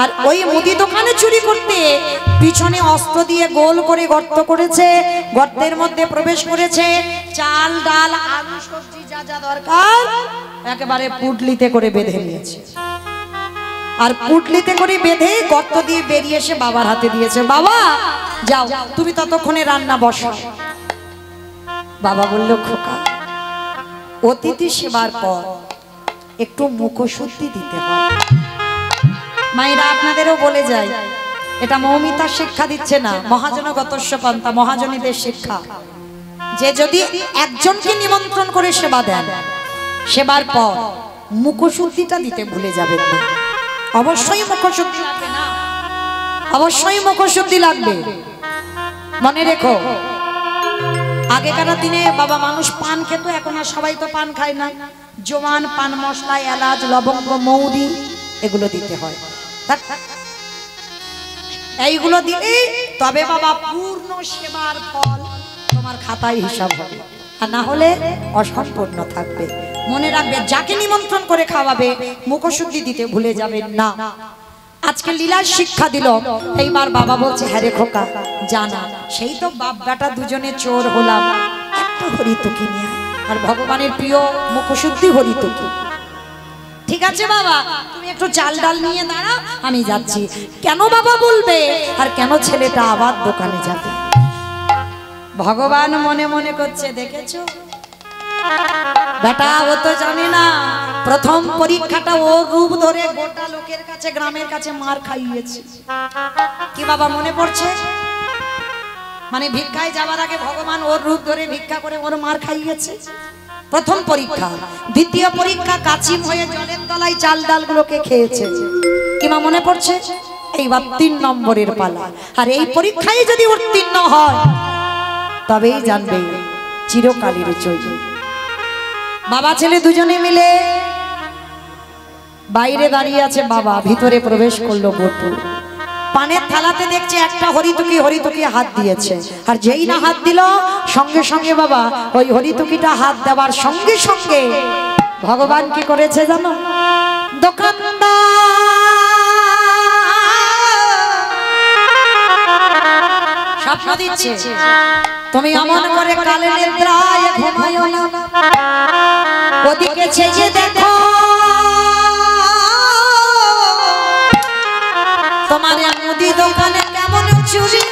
S1: আর ওই মুদি দোকানে চুরি করতে পিছনে অস্ত্র দিয়ে গোল করে গর্ত করেছে, গর্তের মধ্যে প্রবেশ করেছে, চাল ডাল আলু সবজি যা যা দরকার একেবারে পুটলিতে করে বেঁধে নিয়েছে। আর পুটলিতে করে বেঁধে গর্ত দিয়ে বেরিয়ে এসে বাবার হাতে দিয়েছে, বাবা যাও তুমি ততক্ষণে রান্না বসাও। বাবা বলল, খোকা অতিথি সেবার পর একটু মুখশুদ্ধি দিতে হয়। মায়েরা আপনাদেরও বলে যাই, এটা মৌমিতার শিক্ষা দিচ্ছে না, মহাজনগতস্য পন্থা, মহাজনীদের শিক্ষা, যে যদি একজনকে নিমন্ত্রণ করে সেবা দেন, সেবার পর মুখশুদ্ধিটা দিতে ভুলে যাবেন না। অবশ্যই মুখশুদ্ধি লাগবে না, অবশ্যই মুখশুদ্ধি লাগবে। মনে রেখো, আগেকার দিনে বাবা মানুষ পান খেত, এখন আর সবাই তো পান খায় না। জোয়ান, পান মশলা, এলাচ, লবঙ্গ, মৌরি এগুলো দিতে হয়। এইগুলো দিলে তবে বাবা পূর্ণ সেবার ফল তোমার তোমার খাতায় হিসাব হবে, আর না হলে অসম্পূর্ণ থাকবে। মনে রাখবে, যাকে নিমন্ত্রণ করে খাওয়াবে মুখশুদ্ধি দিতে ভুলে যাবেন না। আজকে লীলার শিক্ষা দিল, এইবার বাবা বলছে হ্যাঁ রে খোকা জানা, সেই তো বাপ বেটা দুজনে চোর হলাম, একটা হরিতকি নিয়ে আর ভগবানের প্রিয় মুখশুদ্ধি হরিতকি। ঠিক আছে বাবা, তুমি একটু চাল ডাল নিয়ে দাঁড়াও, আমি যাচ্ছি। কেন বাবা বলবে, আর কেন ছেলেটা আবার দোকানে যাবে? ভগবান মনে মনে করছে, দেখেছো বেটা, ও তো জানে না প্রথম পরীক্ষাটা ও রূপ ধরে গোটা লোকের কাছে, গ্রামের কাছে মার খাইয়েছে। কি বাবা মনে পড়ছে? মানে ভিক্ষায় যাওয়ার আগে ভগবান ওর রূপ ধরে ভিক্ষা করে ওর মার খাইয়েছে, প্রথম পরীক্ষা। দ্বিতীয় পরীক্ষা কাচিম হয়ে জলের তলায় চাল ডালগুলোকে খেয়েছে। কি মা মনে পড়ছে? এইবার 3 নম্বরের পালা, আর এই পরীক্ষায় যদি উত্তীর্ণ হয় তবেই জানবে চিরকালের জয়। বাবা ছেলে দুজনে মিলে বাইরে দাঁড়িয়ে আছে, বাবা ভিতরে প্রবেশ করলো বটু। পানের থালাতে দেখছে একটা হরিতকি, হরিতকি হাত দিয়েছে, আর যেই না হাত দিল সঙ্গে সঙ্গে বাবা ওই হরিতকিটা হাত দেওয়ার সঙ্গে সঙ্গে ভগবান কি করেছে জানো? দোকানদার স্বপ্ন দিচ্ছে, তুমি অমন করে কালে নিদ্রায় ঘুমায়ো না, ওদিকে চেয়ে দেখো তোমার মুদি দোকানে কেমন চুরি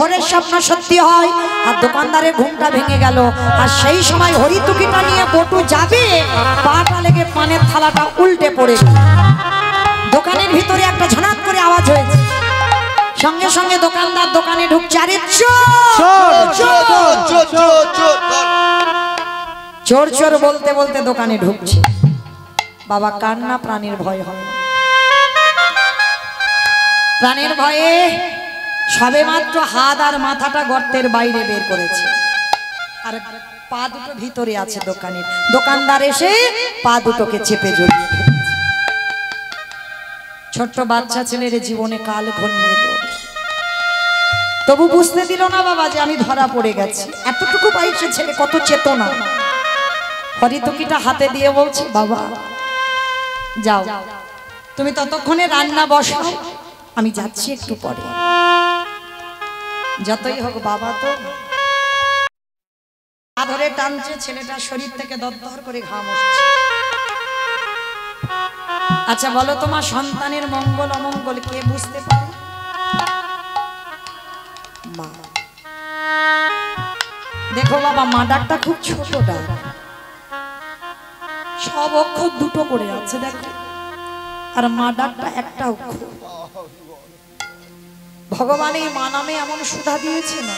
S1: ভোরের স্বপ্ন সত্যি হয়, আর দোকানদারের ঘুমটা ভেঙে গেল। আর সেই সময় হরিতকিটা নিয়ে বটু যাবে, পাটা লেগে পানের থালাটা উল্টে পড়ে গেল। দোকানের ভিতরে একটা ঝনাত করে আওয়াজ হয়েছে, সঙ্গে সঙ্গে দোকানদার দোকানে ঢুকছে। আরে চোর চোর বলতে বলতে দোকানে ঢুকছে। বাবা কান্না, প্রাণের ভয় হয়, প্রাণের ভয়ে সবে মাত্র হাত আর মাথাটা গর্তের বাইরে বের করেছে, আর পা দুটো ভিতরে আছে দোকানের। দোকানদার এসে পা দুটোকে চেপে জড়িয়ে ফেলেছে। ছোট্ট বাচ্চা ছেলের জীবনে কাল ঘনিয়ে এলো, তবু বুঝতে দিল না বাবা যে আমি ধরা পড়ে গেছি। এতটুকু বয়সে ছেলে, কত চেতনা। হরিতকিটা হাতে দিয়ে বলছে, বাবা যাও, তুমি ততক্ষণে রান্না বসাও, আমি যাচ্ছি একটু পরে। যতই হোক বাবা তো ধরে টানছে, ছেলেটার শরীর থেকে দরদর করে ঘাম আসছে। আচ্ছা বলো, তোমার সন্তানের মঙ্গল অমঙ্গল কে বুঝতে পারে? মা। দেখো বাবা, মা ডাকটা খুব ছোট ডাক, সব অক্ষর দুটো করে আছে দেখো, আর মা ডাকটা একটা অক্ষর। ভগবান এই মা নামে এমন সুধা দিয়েছে না,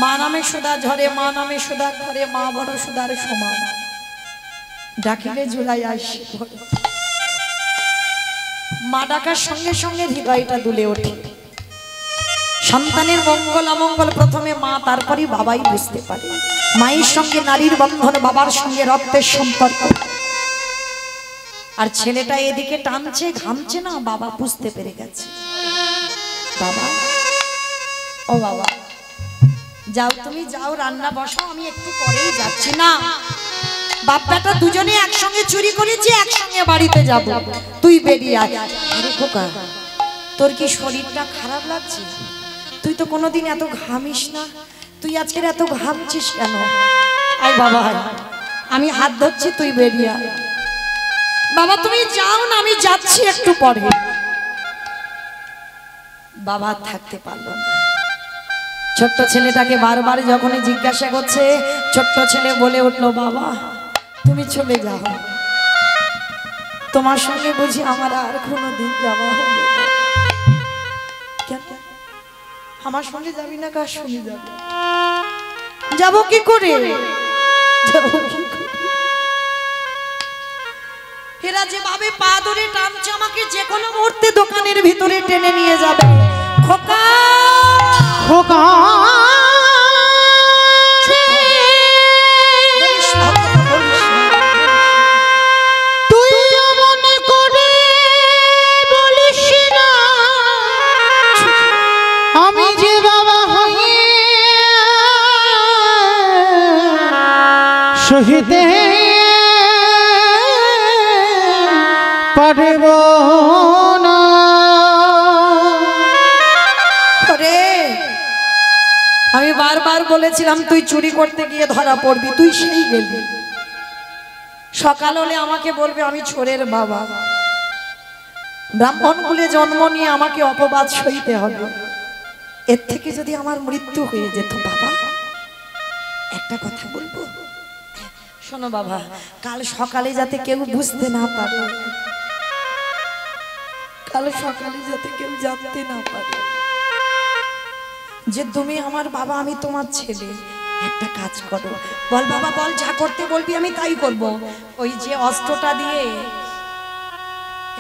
S1: মা নামে সুধা ঝরে, মা নামে সুধা ঘরে, মা বড় সুধার সমান, ডাকিলে জুলাই আসি। মা ডাকার সঙ্গে সঙ্গে হৃদয়টা দুলে ওঠে। সন্তানের মঙ্গল অমঙ্গল প্রথমে মা, তারপরই বাবাই বুঝতে পারে। মায়ের সঙ্গে নারীর বন্ধন, বাবার সঙ্গে রক্তের সম্পর্ক। আর ছেলেটা এদিকে টানছে, ঘামছে না, বাবা বুঝতে পেরে গেছে। বাবা, ও বাবা যাও, তুমি যাও, রান্না বসাও, আমি একটু পরেই যাচ্ছি। না, বাপ বেটা দুজনে একসঙ্গে চুরি করেছি, একসঙ্গে বাড়িতে যাব, তুই বেরিয়ে আয়। আরে খোকা, তোর কি শরীরটা খারাপ লাগছে? তুই তো কোনোদিন এত ঘামিস না, তুই আজকের এত ঘামছিস কেন? আয় বাবা, আমি হাত ধরছি, তুই বেরিয়ে আয়। বাবা তুমি যাও না, আমি যাচ্ছি একটু পরে। বাবা থাকতে পারলো না, ছোট্ট ছেলেটাকে বারবার যখনই জিজ্ঞাসা করছে, ছোট্ট ছেলে বলে উঠলো, বাবা তুমি চলে যাও, তোমার সঙ্গে বুঝি আমার আর কোনোদিন যাওয়া হবে না। কেন আমার সঙ্গে যাবি না, কার সঙ্গে যাবি? যাবো কি করে, যাবো কি করে? এরা যেভাবে পা ধরে টানছে আমাকে যে কোনো মুহূর্তে দোকানের ভিতরে টেনে নিয়ে যাবে। খোকা
S2: খোকা
S1: বলিস না, বলিস না।
S2: তুই এমন করে বলিস না, আমি যে বাবা হয়ে সহিতে পারব না।
S1: ওরে, আমি বারবার বলেছিলাম তুই চুরি করতে গিয়ে ধরা পড়বি, তুই সেই গেলি। সকাল হলে আমাকে বলবে আমি চোরের বাবা, ব্রাহ্মণ কুলে জন্ম নিয়ে আমাকে অপবাদ সইতে হবে। এর থেকে যদি আমার মৃত্যু হয়ে যেত, বাবা একটা কথা বলবো, শোনো বাবা, কাল সকালে যাতে কেউ বুঝতে না পারে, কাল সকালে যাতে কেউ জানতে না পারে যে তুমি আমার বাবা, আমি তোমার ছেলে। একটা কাজ করো, বল বাবা বল, যা করতে বলবি আমি তাই করব। ওই যে অস্ত্রটা দিয়ে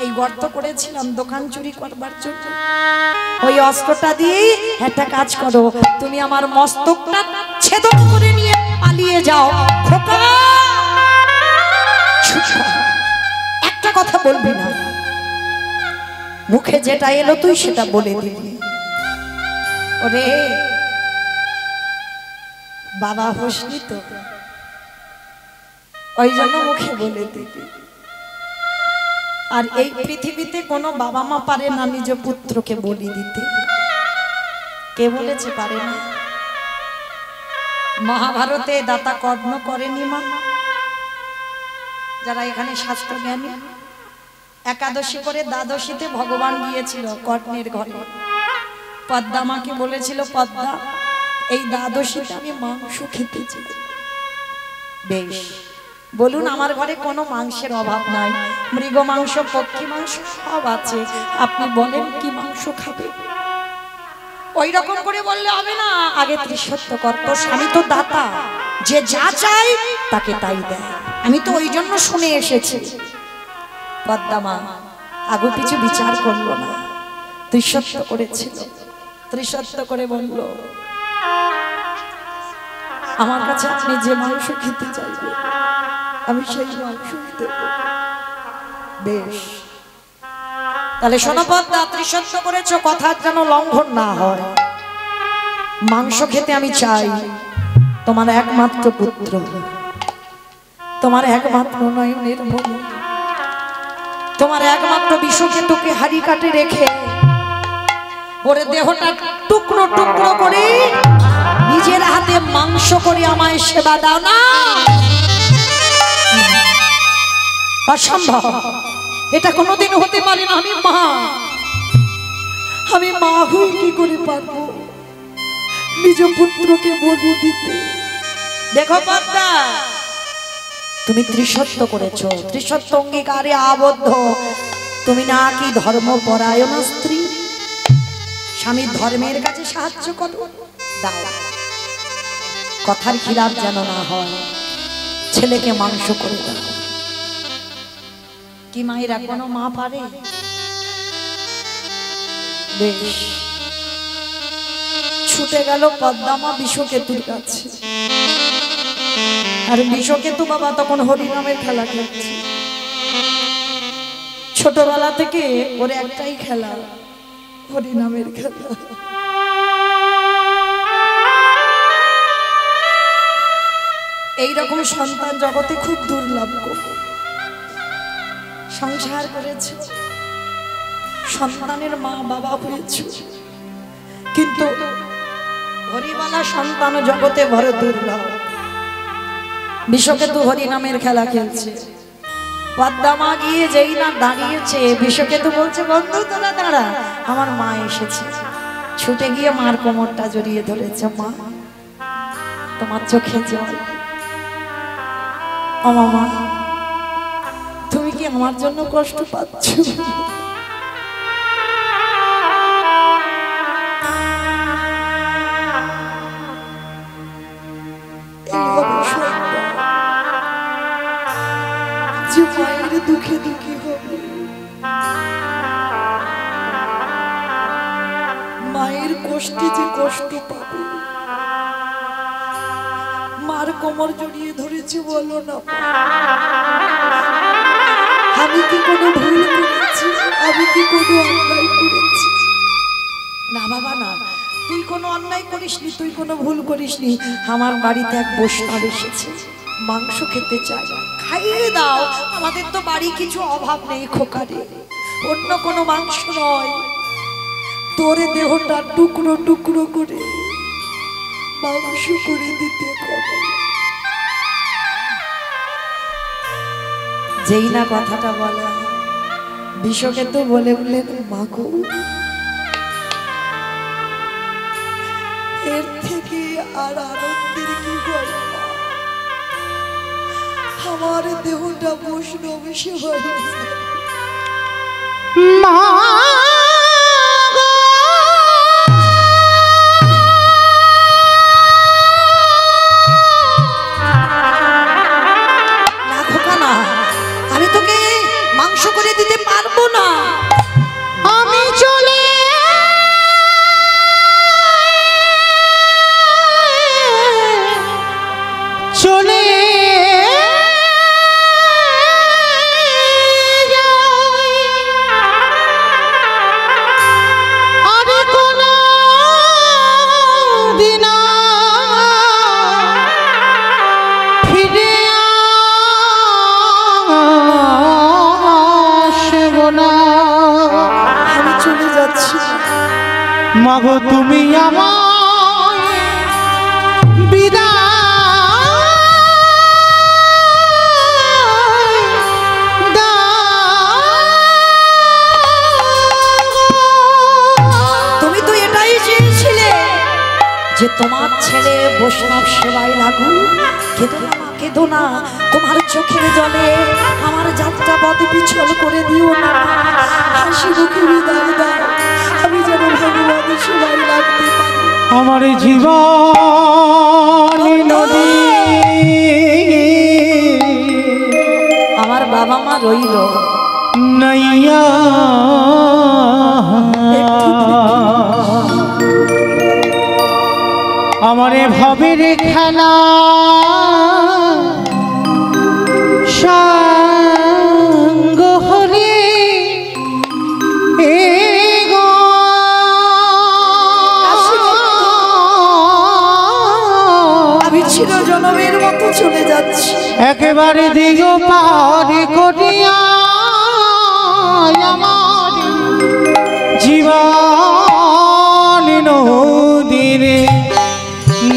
S1: এই গর্ত করেছিলাম দোকান চুরি করবার জন্য, ওই অস্ত্রটা দিয়ে একটা কাজ করো, তুমি আমার মস্তকটা ছেদন করে নিয়ে পালিয়ে যাও। খোকা একটা কথা বলবি না, মুখে যেটা এলো তুই সেটা বলে দিবি। ওরে বাবা হোসনি তো, ওই জন্য মুখে বলে দিবি। আর এই পৃথিবীতে কোনো বাবা মা পারে না নিজ পুত্রকে বলি দিতে। কে বলেছে পারে না? মহাভারতে দাতা কর্ণ করেনি মা? যারা এখানে শাস্ত্র জ্ঞানী, একাদশী করে দ্বাদশীতে ভগবান গিয়েছিল কর্ণের ঘরে। পদ্মা মাকে বলেছিল, পদ্মা এই দ্বাদশীতে আমি মাংস খেতে চাই। বেশ, বলুন আমার ঘরে কোনো মাংসের অভাব নাই, মৃগ মাংস, পক্ষী মাংস সব আছে, আপনি বলেন কি মাংস খাবে? ওই রকম করে বললে হবে না, আগে ত্রিসত্য কর, তোর স্বামী তো দাতা, যে যা চাই তাকে তাই দেয়। আমি তো ওই জন্য শুনে এসেছি। পদ্মা মা আগু পিছু বিচার করলো না, ত্রিসত্য করেছিল, ত্রিসত্য করে বলল, আমার কাছে আপনি যে মাংস খেতে চাইবে আমি সেই মাংসই দেব। বেশ, তাহলে শোনো পদ্মা, ত্রিসত্য করেছ, কথার যেন লঙ্ঘন না হয়। মাংস খেতে আমি চাই, তোমার একমাত্র পুত্র, তোমার একমাত্র নয়নের মণি, তোমার একমাত্র বিষকেতুকে হাড়ি কাটে রেখে ওরে দেহটা টুকরো টুকরো করে নিজের হাতে মাংস করে আমায় সেবা দাও না। অসম্ভব, এটা কোনোদিন হতে পারে না। আমি মা হয়ে কি করে পারবো নিজ পুত্রকে বলি দিতে? দেখো পদ্মা, তুমি ত্রিসত্য করেছো, ত্রিসত্য অঙ্গীকারে আবদ্ধ। তুমি নাকি ধর্মপরায়ণা স্ত্রী, স্বামীর ধর্মের কাছে সাহায্য করো, দাও। কথার খিলাফ যেন না হয়, ছেলেকে মাংস করে দাও। কি মায়েরা কোনো মা পারে? বেশ, ছুটে গেল পদ্মা মা বিষকেতুর কাছে। আর বিষকেতু বাবা তখন হরিনামের খেলা খেলছে। ছোটবেলা থেকে ওর একটাই খেলা, হরিনামের খেলা। এইরকম সন্তান জগতে খুব দুর্লভ। সংসার করেছে, সন্তানের মা বাবা হয়েছে, কিন্তু হরিবালা সন্তান জগতে বড় দুর্লভ। বিষকেতু হরিনামের খেলা খেলছে, পদ্মা মা গিয়ে যেই না দাঁড়িয়েছে, বিষকেতু বলছে, বন্ধু তোরা দাঁড়া, আমার মা এসেছে। ছুটে গিয়ে মার কোমরটা জড়িয়ে ধরেছে। মা, তোমার চোখে জল। ও মামা, তুমি কি আমার জন্য কষ্ট পাচ্ছ? যে মায়ের দুঃখে দুঃখী হবে, মায়ের কষ্টে যে কষ্ট পাবে, মার কোমর জড়িয়ে ধরেছে বলো না। আমি কি কোনো ভুল করেছি? আমি কি কোনো অন্যায় করেছি? না বাবা না, তুই কোনো অন্যায় করিসনি, তুই কোনো ভুল করিসনি। আমার বাড়িতে এক বৈষ্ণব এসেছে, মাংস খেতে চায়, খাইয়ে দাও। আমাদের তো বাড়ি কিছু অভাব নেই খোকারে, অন্য কোনো মাংস নয়, তোর দেহটা টুকরো টুকরো করে মাংস করে দিতে হবে। যেই না কথাটা বলা, বিশ্বকে তো বলে বললেন, মাগো এর থেকে আর আনন্দের কি হয়? আমার দেহটা বৈষ্ণব সেবায়
S2: মা
S1: না খোকা না, আমি তোকে মাংস করে দিতে পারবো না।
S2: আমি চলে চলে মাগো তুমি আমায় বিদায় দাও।
S1: তুমি তো এটাই চেয়েছিলে যে তোমার ছেলে বৈষ্ণব সেবায় লাগুক। কেঁদো না মা, কেঁদো না, তোমার চোখের জলে আমার যাত্রা পথ পিছল করে দিও না। হাসি মুখে বিদায় দাও, আমি যেন ভগবানের সেবায় লাগতে পারি।
S2: আমার জীবন নদী,
S1: আমার বাবা মা রইল
S2: নাইয়া আমারে ভবের খেলা সঙ্গ হলে
S1: আমি চিরজনমের মতো চলে যাচ্ছি।
S2: একেবারে দিগ পারে করিয়া আমার জীবন নদীর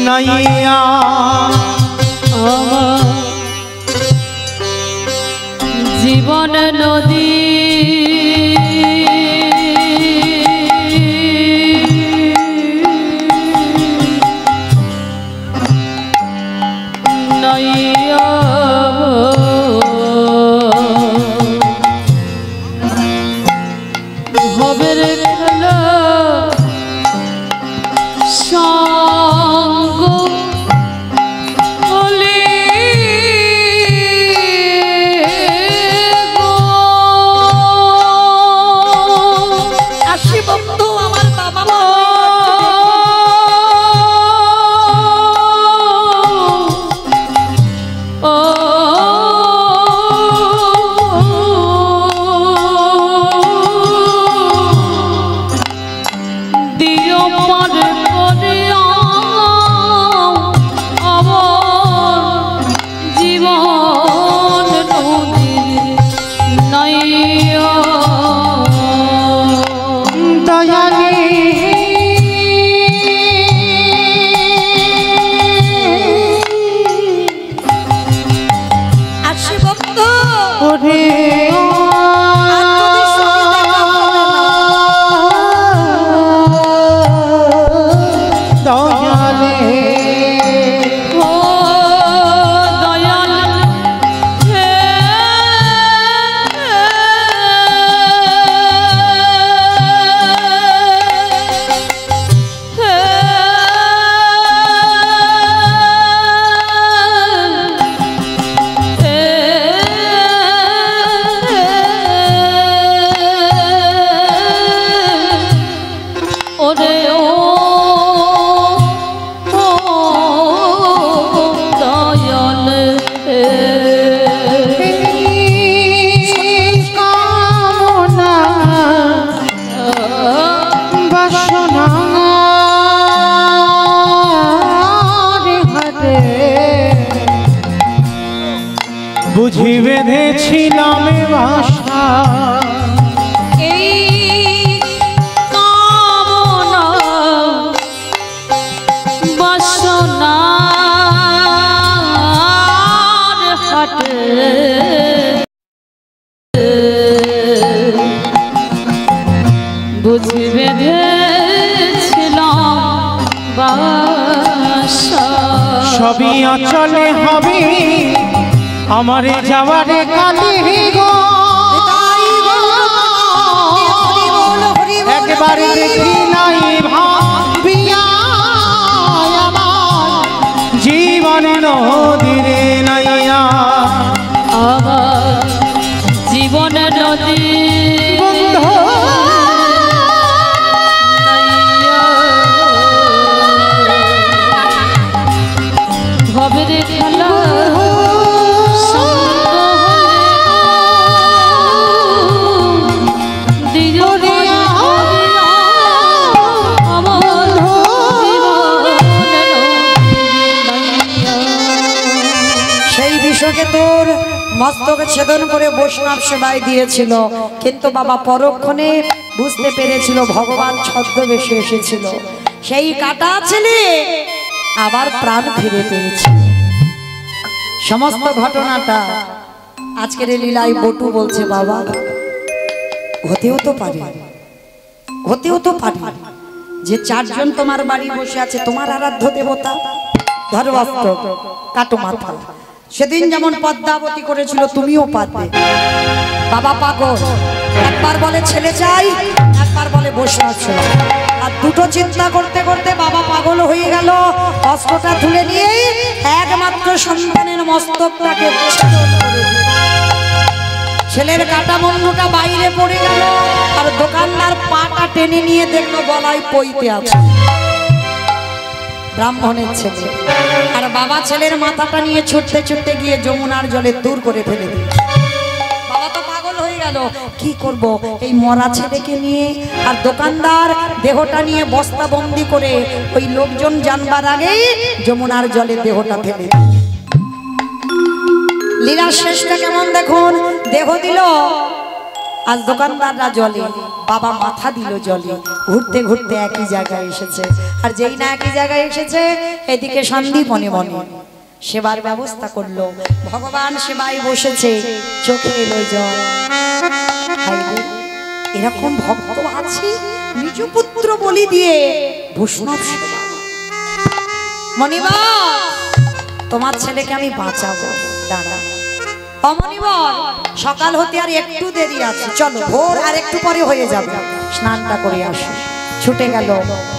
S2: নাইয়া
S3: আমার জীবন নদী নইয়া হবে রে খেলা সঙ্গ হলে গো।
S1: আসি বন্ধু, আমার বাবা মা
S3: ও
S2: কামনা বাসনা হাতে
S4: বুঝি বেঁধেছিলাম বাসা
S3: এই কামনা বাসনার হাটে বুঝি বেঁধেছিলাম বাসা।
S4: সবই অচলে হবে আমার যাওয়ারে কালে গো একবার দেখি নাই ভাবিয়া আমার জীবন নদীরে নাইয়া
S3: আমার জীবন নদী
S4: বন্ধু
S3: ভবের খেলা
S1: সেই বিষয়কে তোর মস্তকে ছেদন করে বৈষ্ণব সেবায় দিয়েছিল, কিন্তু বাবা পরক্ষণে বুঝতে পেরেছিল ভগবান ছদ্মবেশে এসেছিল। সেই কাটা ছেলে আবার প্রাণ ফিরে পেয়েছে। সমস্ত ঘটনাটা আজকের এই লীলায় বটু বলছে বাবা হতেও তো পারে, হতেও তো পারে যে চারজন তোমার বাড়ি বসে আছে তোমার আরাধ্য দেবতা, ধরো অস্ত্র কাটো মাথা। সেদিন যেমন পদ্মাবতী করেছিল তুমিও পারবে। বাবা পাগল, একবার বলে ছেলে চাই, একবার বলে বৈষ্ণব সেবা। আর দুটো চিন্তা করতে করতে বাবা পাগল হয়ে গেল। অস্ত্রটা তুলে নিয়ে একমাত্র সন্তানের মস্তকটাকে ছেদন করে দিল। ছেলের কাটা মুন্ডুটা বাইরে পড়ে গেল, আর দোকানদার পাটা টেনে নিয়ে দেখলো গলায় পইতে আছে ব্রাহ্মণের ছেলে। আর বাবা ছেলের মাথাটা নিয়ে ছুটতে ছুটতে গিয়ে যমুনার জলে দূর করে ফেলে দিল। বাবা তো পাগল হয়ে গেল, কি করব এই মরা ছেলেকে নিয়ে। আর দোকানদার দেহটা নিয়ে বস্তা বন্দি করে ওই লোকজন জানবার আগেই যমুনার জলে দেহটা ফেলে দিল। লীলার শেষটা কেমন দেখুন, দেহ দিল আর দোকানদাররা জলে, বাবা মাথা দিল জলে। ঘুরতে ঘুরতে একই জায়গায় এসেছে। আর যেই না একই জায়গায় এসেছে এদিকে সন্দীপনে মনে সেবার ব্যবস্থা করলো। ভগবান সেবায় বসেছে, চোখে এলো জল। এরকম ভক্ত আছে নিজ পুত্র বলি দিয়ে বৈষ্ণব সেবা। মনিবা তোমার ছেলেকে আমি বাঁচাবো, দাঁড়া। অমনিবর সকাল হতে আর একটু দেরি আছে, চলো ভোর আর একটু পরে হয়ে যাবে, স্নানটা করে আসো। ছুটে গেল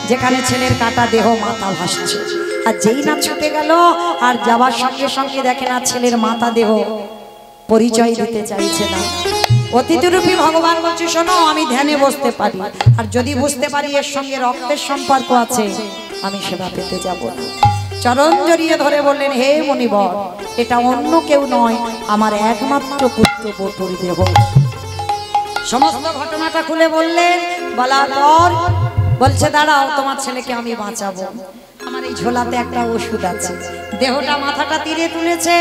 S1: যেখানে ছেলের কাটা দেহ মাথা ভাসছে। আর যেই না ছুটে গেল আর যাবার সঙ্গে সঙ্গে দেখে না ছেলের মাথা দেহ পরিচয় দিতে চাইছে না। অতিথিরূপী ভগবান বলছে শোনো আমি ধ্যানে বসতে পারি, আর যদি বুঝতে পারি এর সঙ্গে রক্তের সম্পর্ক আছে আমি সেবা পেতে যাব না। চরণ জড়িয়ে ধরে বললেন হে মনিবর এটা অন্য কেউ নয়, আমার একমাত্র পুত্র বটুর দেহ। সমস্ত ঘটনাটা খুলে বললেন। বলার পর বলছে দাঁড়াও তোমার ছেলেকে আমি বাঁচাবো, আমার এই ঝোলাতে একটা ওষুধ আছে। দেহটা মাথাটা তীরে তুলেছে,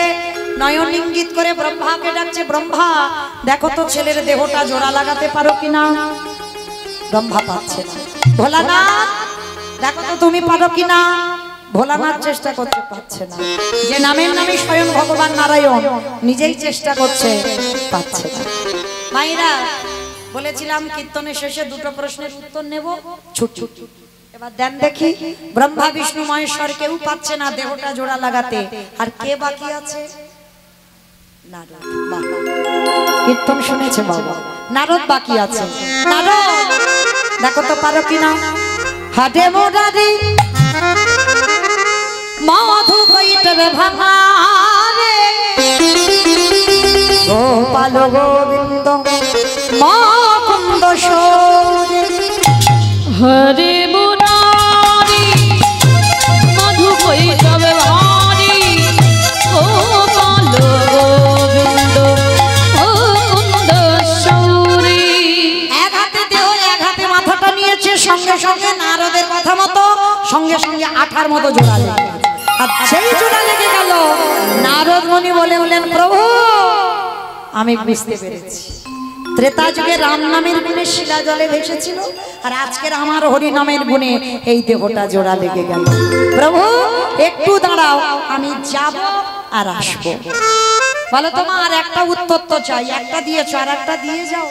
S1: নয়ন ইঙ্গিত করে ব্রহ্মাকে ডাকছে, ব্রহ্মা দেখো তো ছেলের দেহটা জোড়া লাগাতে পারো কিনা। ব্রহ্মা পাচ্ছে না। ভোলানাথ দেখো তো তুমি পারো কিনা। ভোলানাথ চেষ্টা করতে পারছে না। যে নামের নামে স্বয়ং ভগবান নারায়ণ নিজেই চেষ্টা করছে, পাচ্ছে না। মাইরা বলেছিলাম কীর্তনের শেষে দুটো প্রশ্নের উত্তর নেব, ছুট ছুট। এবার দেন দেখি ব্রহ্মা বিষ্ণু মহেশ্বর কেউ পাচ্ছে না দেহটা জোড়া লাগাতে, আর কে বাকি আছে? নারদ। কীর্তন শুনেছে বাবা, নারদ বাকি আছে। নারদ দেখো তো পারো কিনা। হাটে মোরারি মাধু কইটবে ভাঙারে, গোপাল গোবিন্দ মুকুন্দ সৌরে।
S3: হরে মুরারি মধু কইটবে ভারি, গোপাল
S1: দেখার মতো জোড়া লেগে গেছে। আর সেই জোড়া লেগে গেল, নারদ মুনি বলে বললেন, প্রভু আমি বুঝতে পেরেছি, ত্রেতা যুগে রাম নামের গুণে শিলা জলে ভেসেছিল, আর আজকের আমার হরি নামের গুণে এই দেহটা জোড়া লেগে গেল। প্রভু একটু দাঁড়াও, আমি যাব আর আসবো। বলো তোমার একটা উত্তর তো চাই, একটা দিয়েছো আর একটা দিয়ে যাও।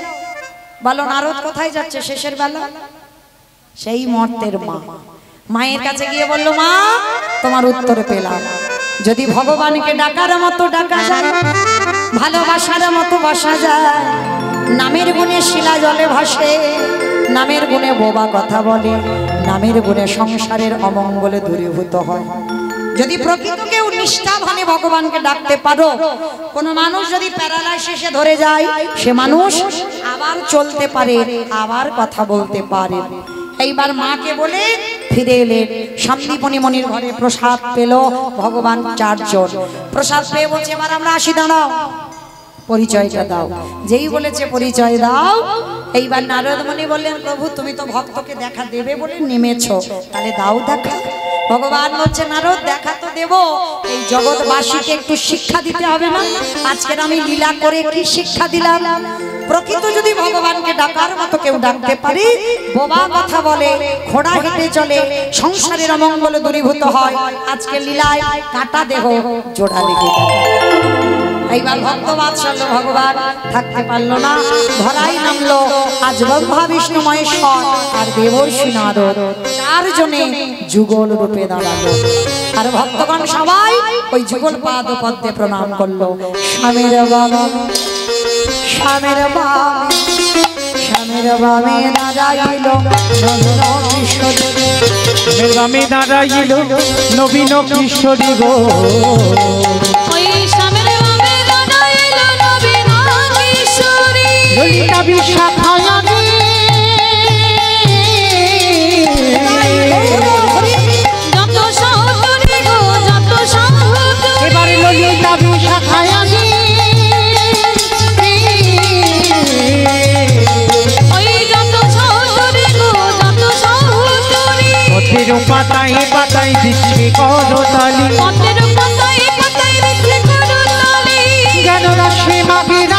S1: বলো নারদ কোথায় যাচ্ছে শেষের বেলা? সেই মর্তের মা মায়ের কাছে গিয়ে বললো, মা তোমার উত্তর পেলাম, যদি ভগবানকে ডাকার মতো ডাকা যায়, ভালোবাসার মতো বসা যায়, নামের গুণে শিলা জলে ভাসে, নামের গুণে বোবা কথা বলে, নামের গুণে সংসারের অমঙ্গলে দূরীভূত হয়। যদি প্রকৃত কেউ নিষ্ঠাভাবে ভগবানকে ডাকতে পারো, কোন মানুষ যদি প্যারালাইসিসে ধরে যায়, সে মানুষ আবার চলতে পারে, আবার কথা বলতে পারে। এইবার মাকে বলে ফিরে এলেন। সন্দীপনী মনির ঘরে প্রসাদ পেল ভগবান চারজন। প্রসাদ পেয়ে বলছে, এবার আমরা আসি, দাঁড়াও, পরিচয়টা দাও। যেই বলেছে পরিচয় দাও, এইবার নারদ মুনি বললেন, প্রভু তুমি তো ভক্তকে দেখা দেবে বলে নেমেছো, তাহলে দাও দেখা। ভগবান বলছে, নারদ দেখা তো দেব, এই জগৎবাসীকে একটু শিক্ষা দিতে হবে না? আজকের আমি লীলা করে কি শিক্ষা দিলাম? প্রকৃত যদি ভগবানকে ডাকার মতো কেউ ডাকতে পারে, বোবা কথা বলে, ঘোড়া হেঁটে চলে, সংসারের অমঙ্গল দূরীভূত হয়, আজকে লীলায় কাটা দেহ জোড়া লেগে গেল। এইবার ভক্ত বাৎসল্য ভগবান থাকতে পারলো না, ধরাই নামলো। আজ ব্রহ্মা বিষ্ণু মহেশ্বর আর দেবর্ষি নারদ চারজনে যুগল রূপে দাঁড়ালো। আর ভক্তগণ সবাই ওই যুগল পাদ পদ্মে প্রণাম করলো। স্বামীর বাবা, স্বামীর বাবা, স্বামীর বামে দাঁড়াইল
S4: স্বামীর বামে দাঁড়াইল নবীন কিশোরী গো।
S3: ওই স্বামীর বামে দাঁড়াইল নবীন কিশোরী।
S4: ললিতা বিশাখায়ানি
S3: যত সহচরী গো, যত সহচরী।
S4: এবারে ললিতা বিশাখায়ানি
S3: ওই যত সহচরী গো, যত সহচরী।
S4: পথের পাতায় পাতায় দিচ্ছে করতালি,
S3: পথের পাতায় পাতায় দিচ্ছে করতালি।
S4: জ্ঞান রাশি মাগিরা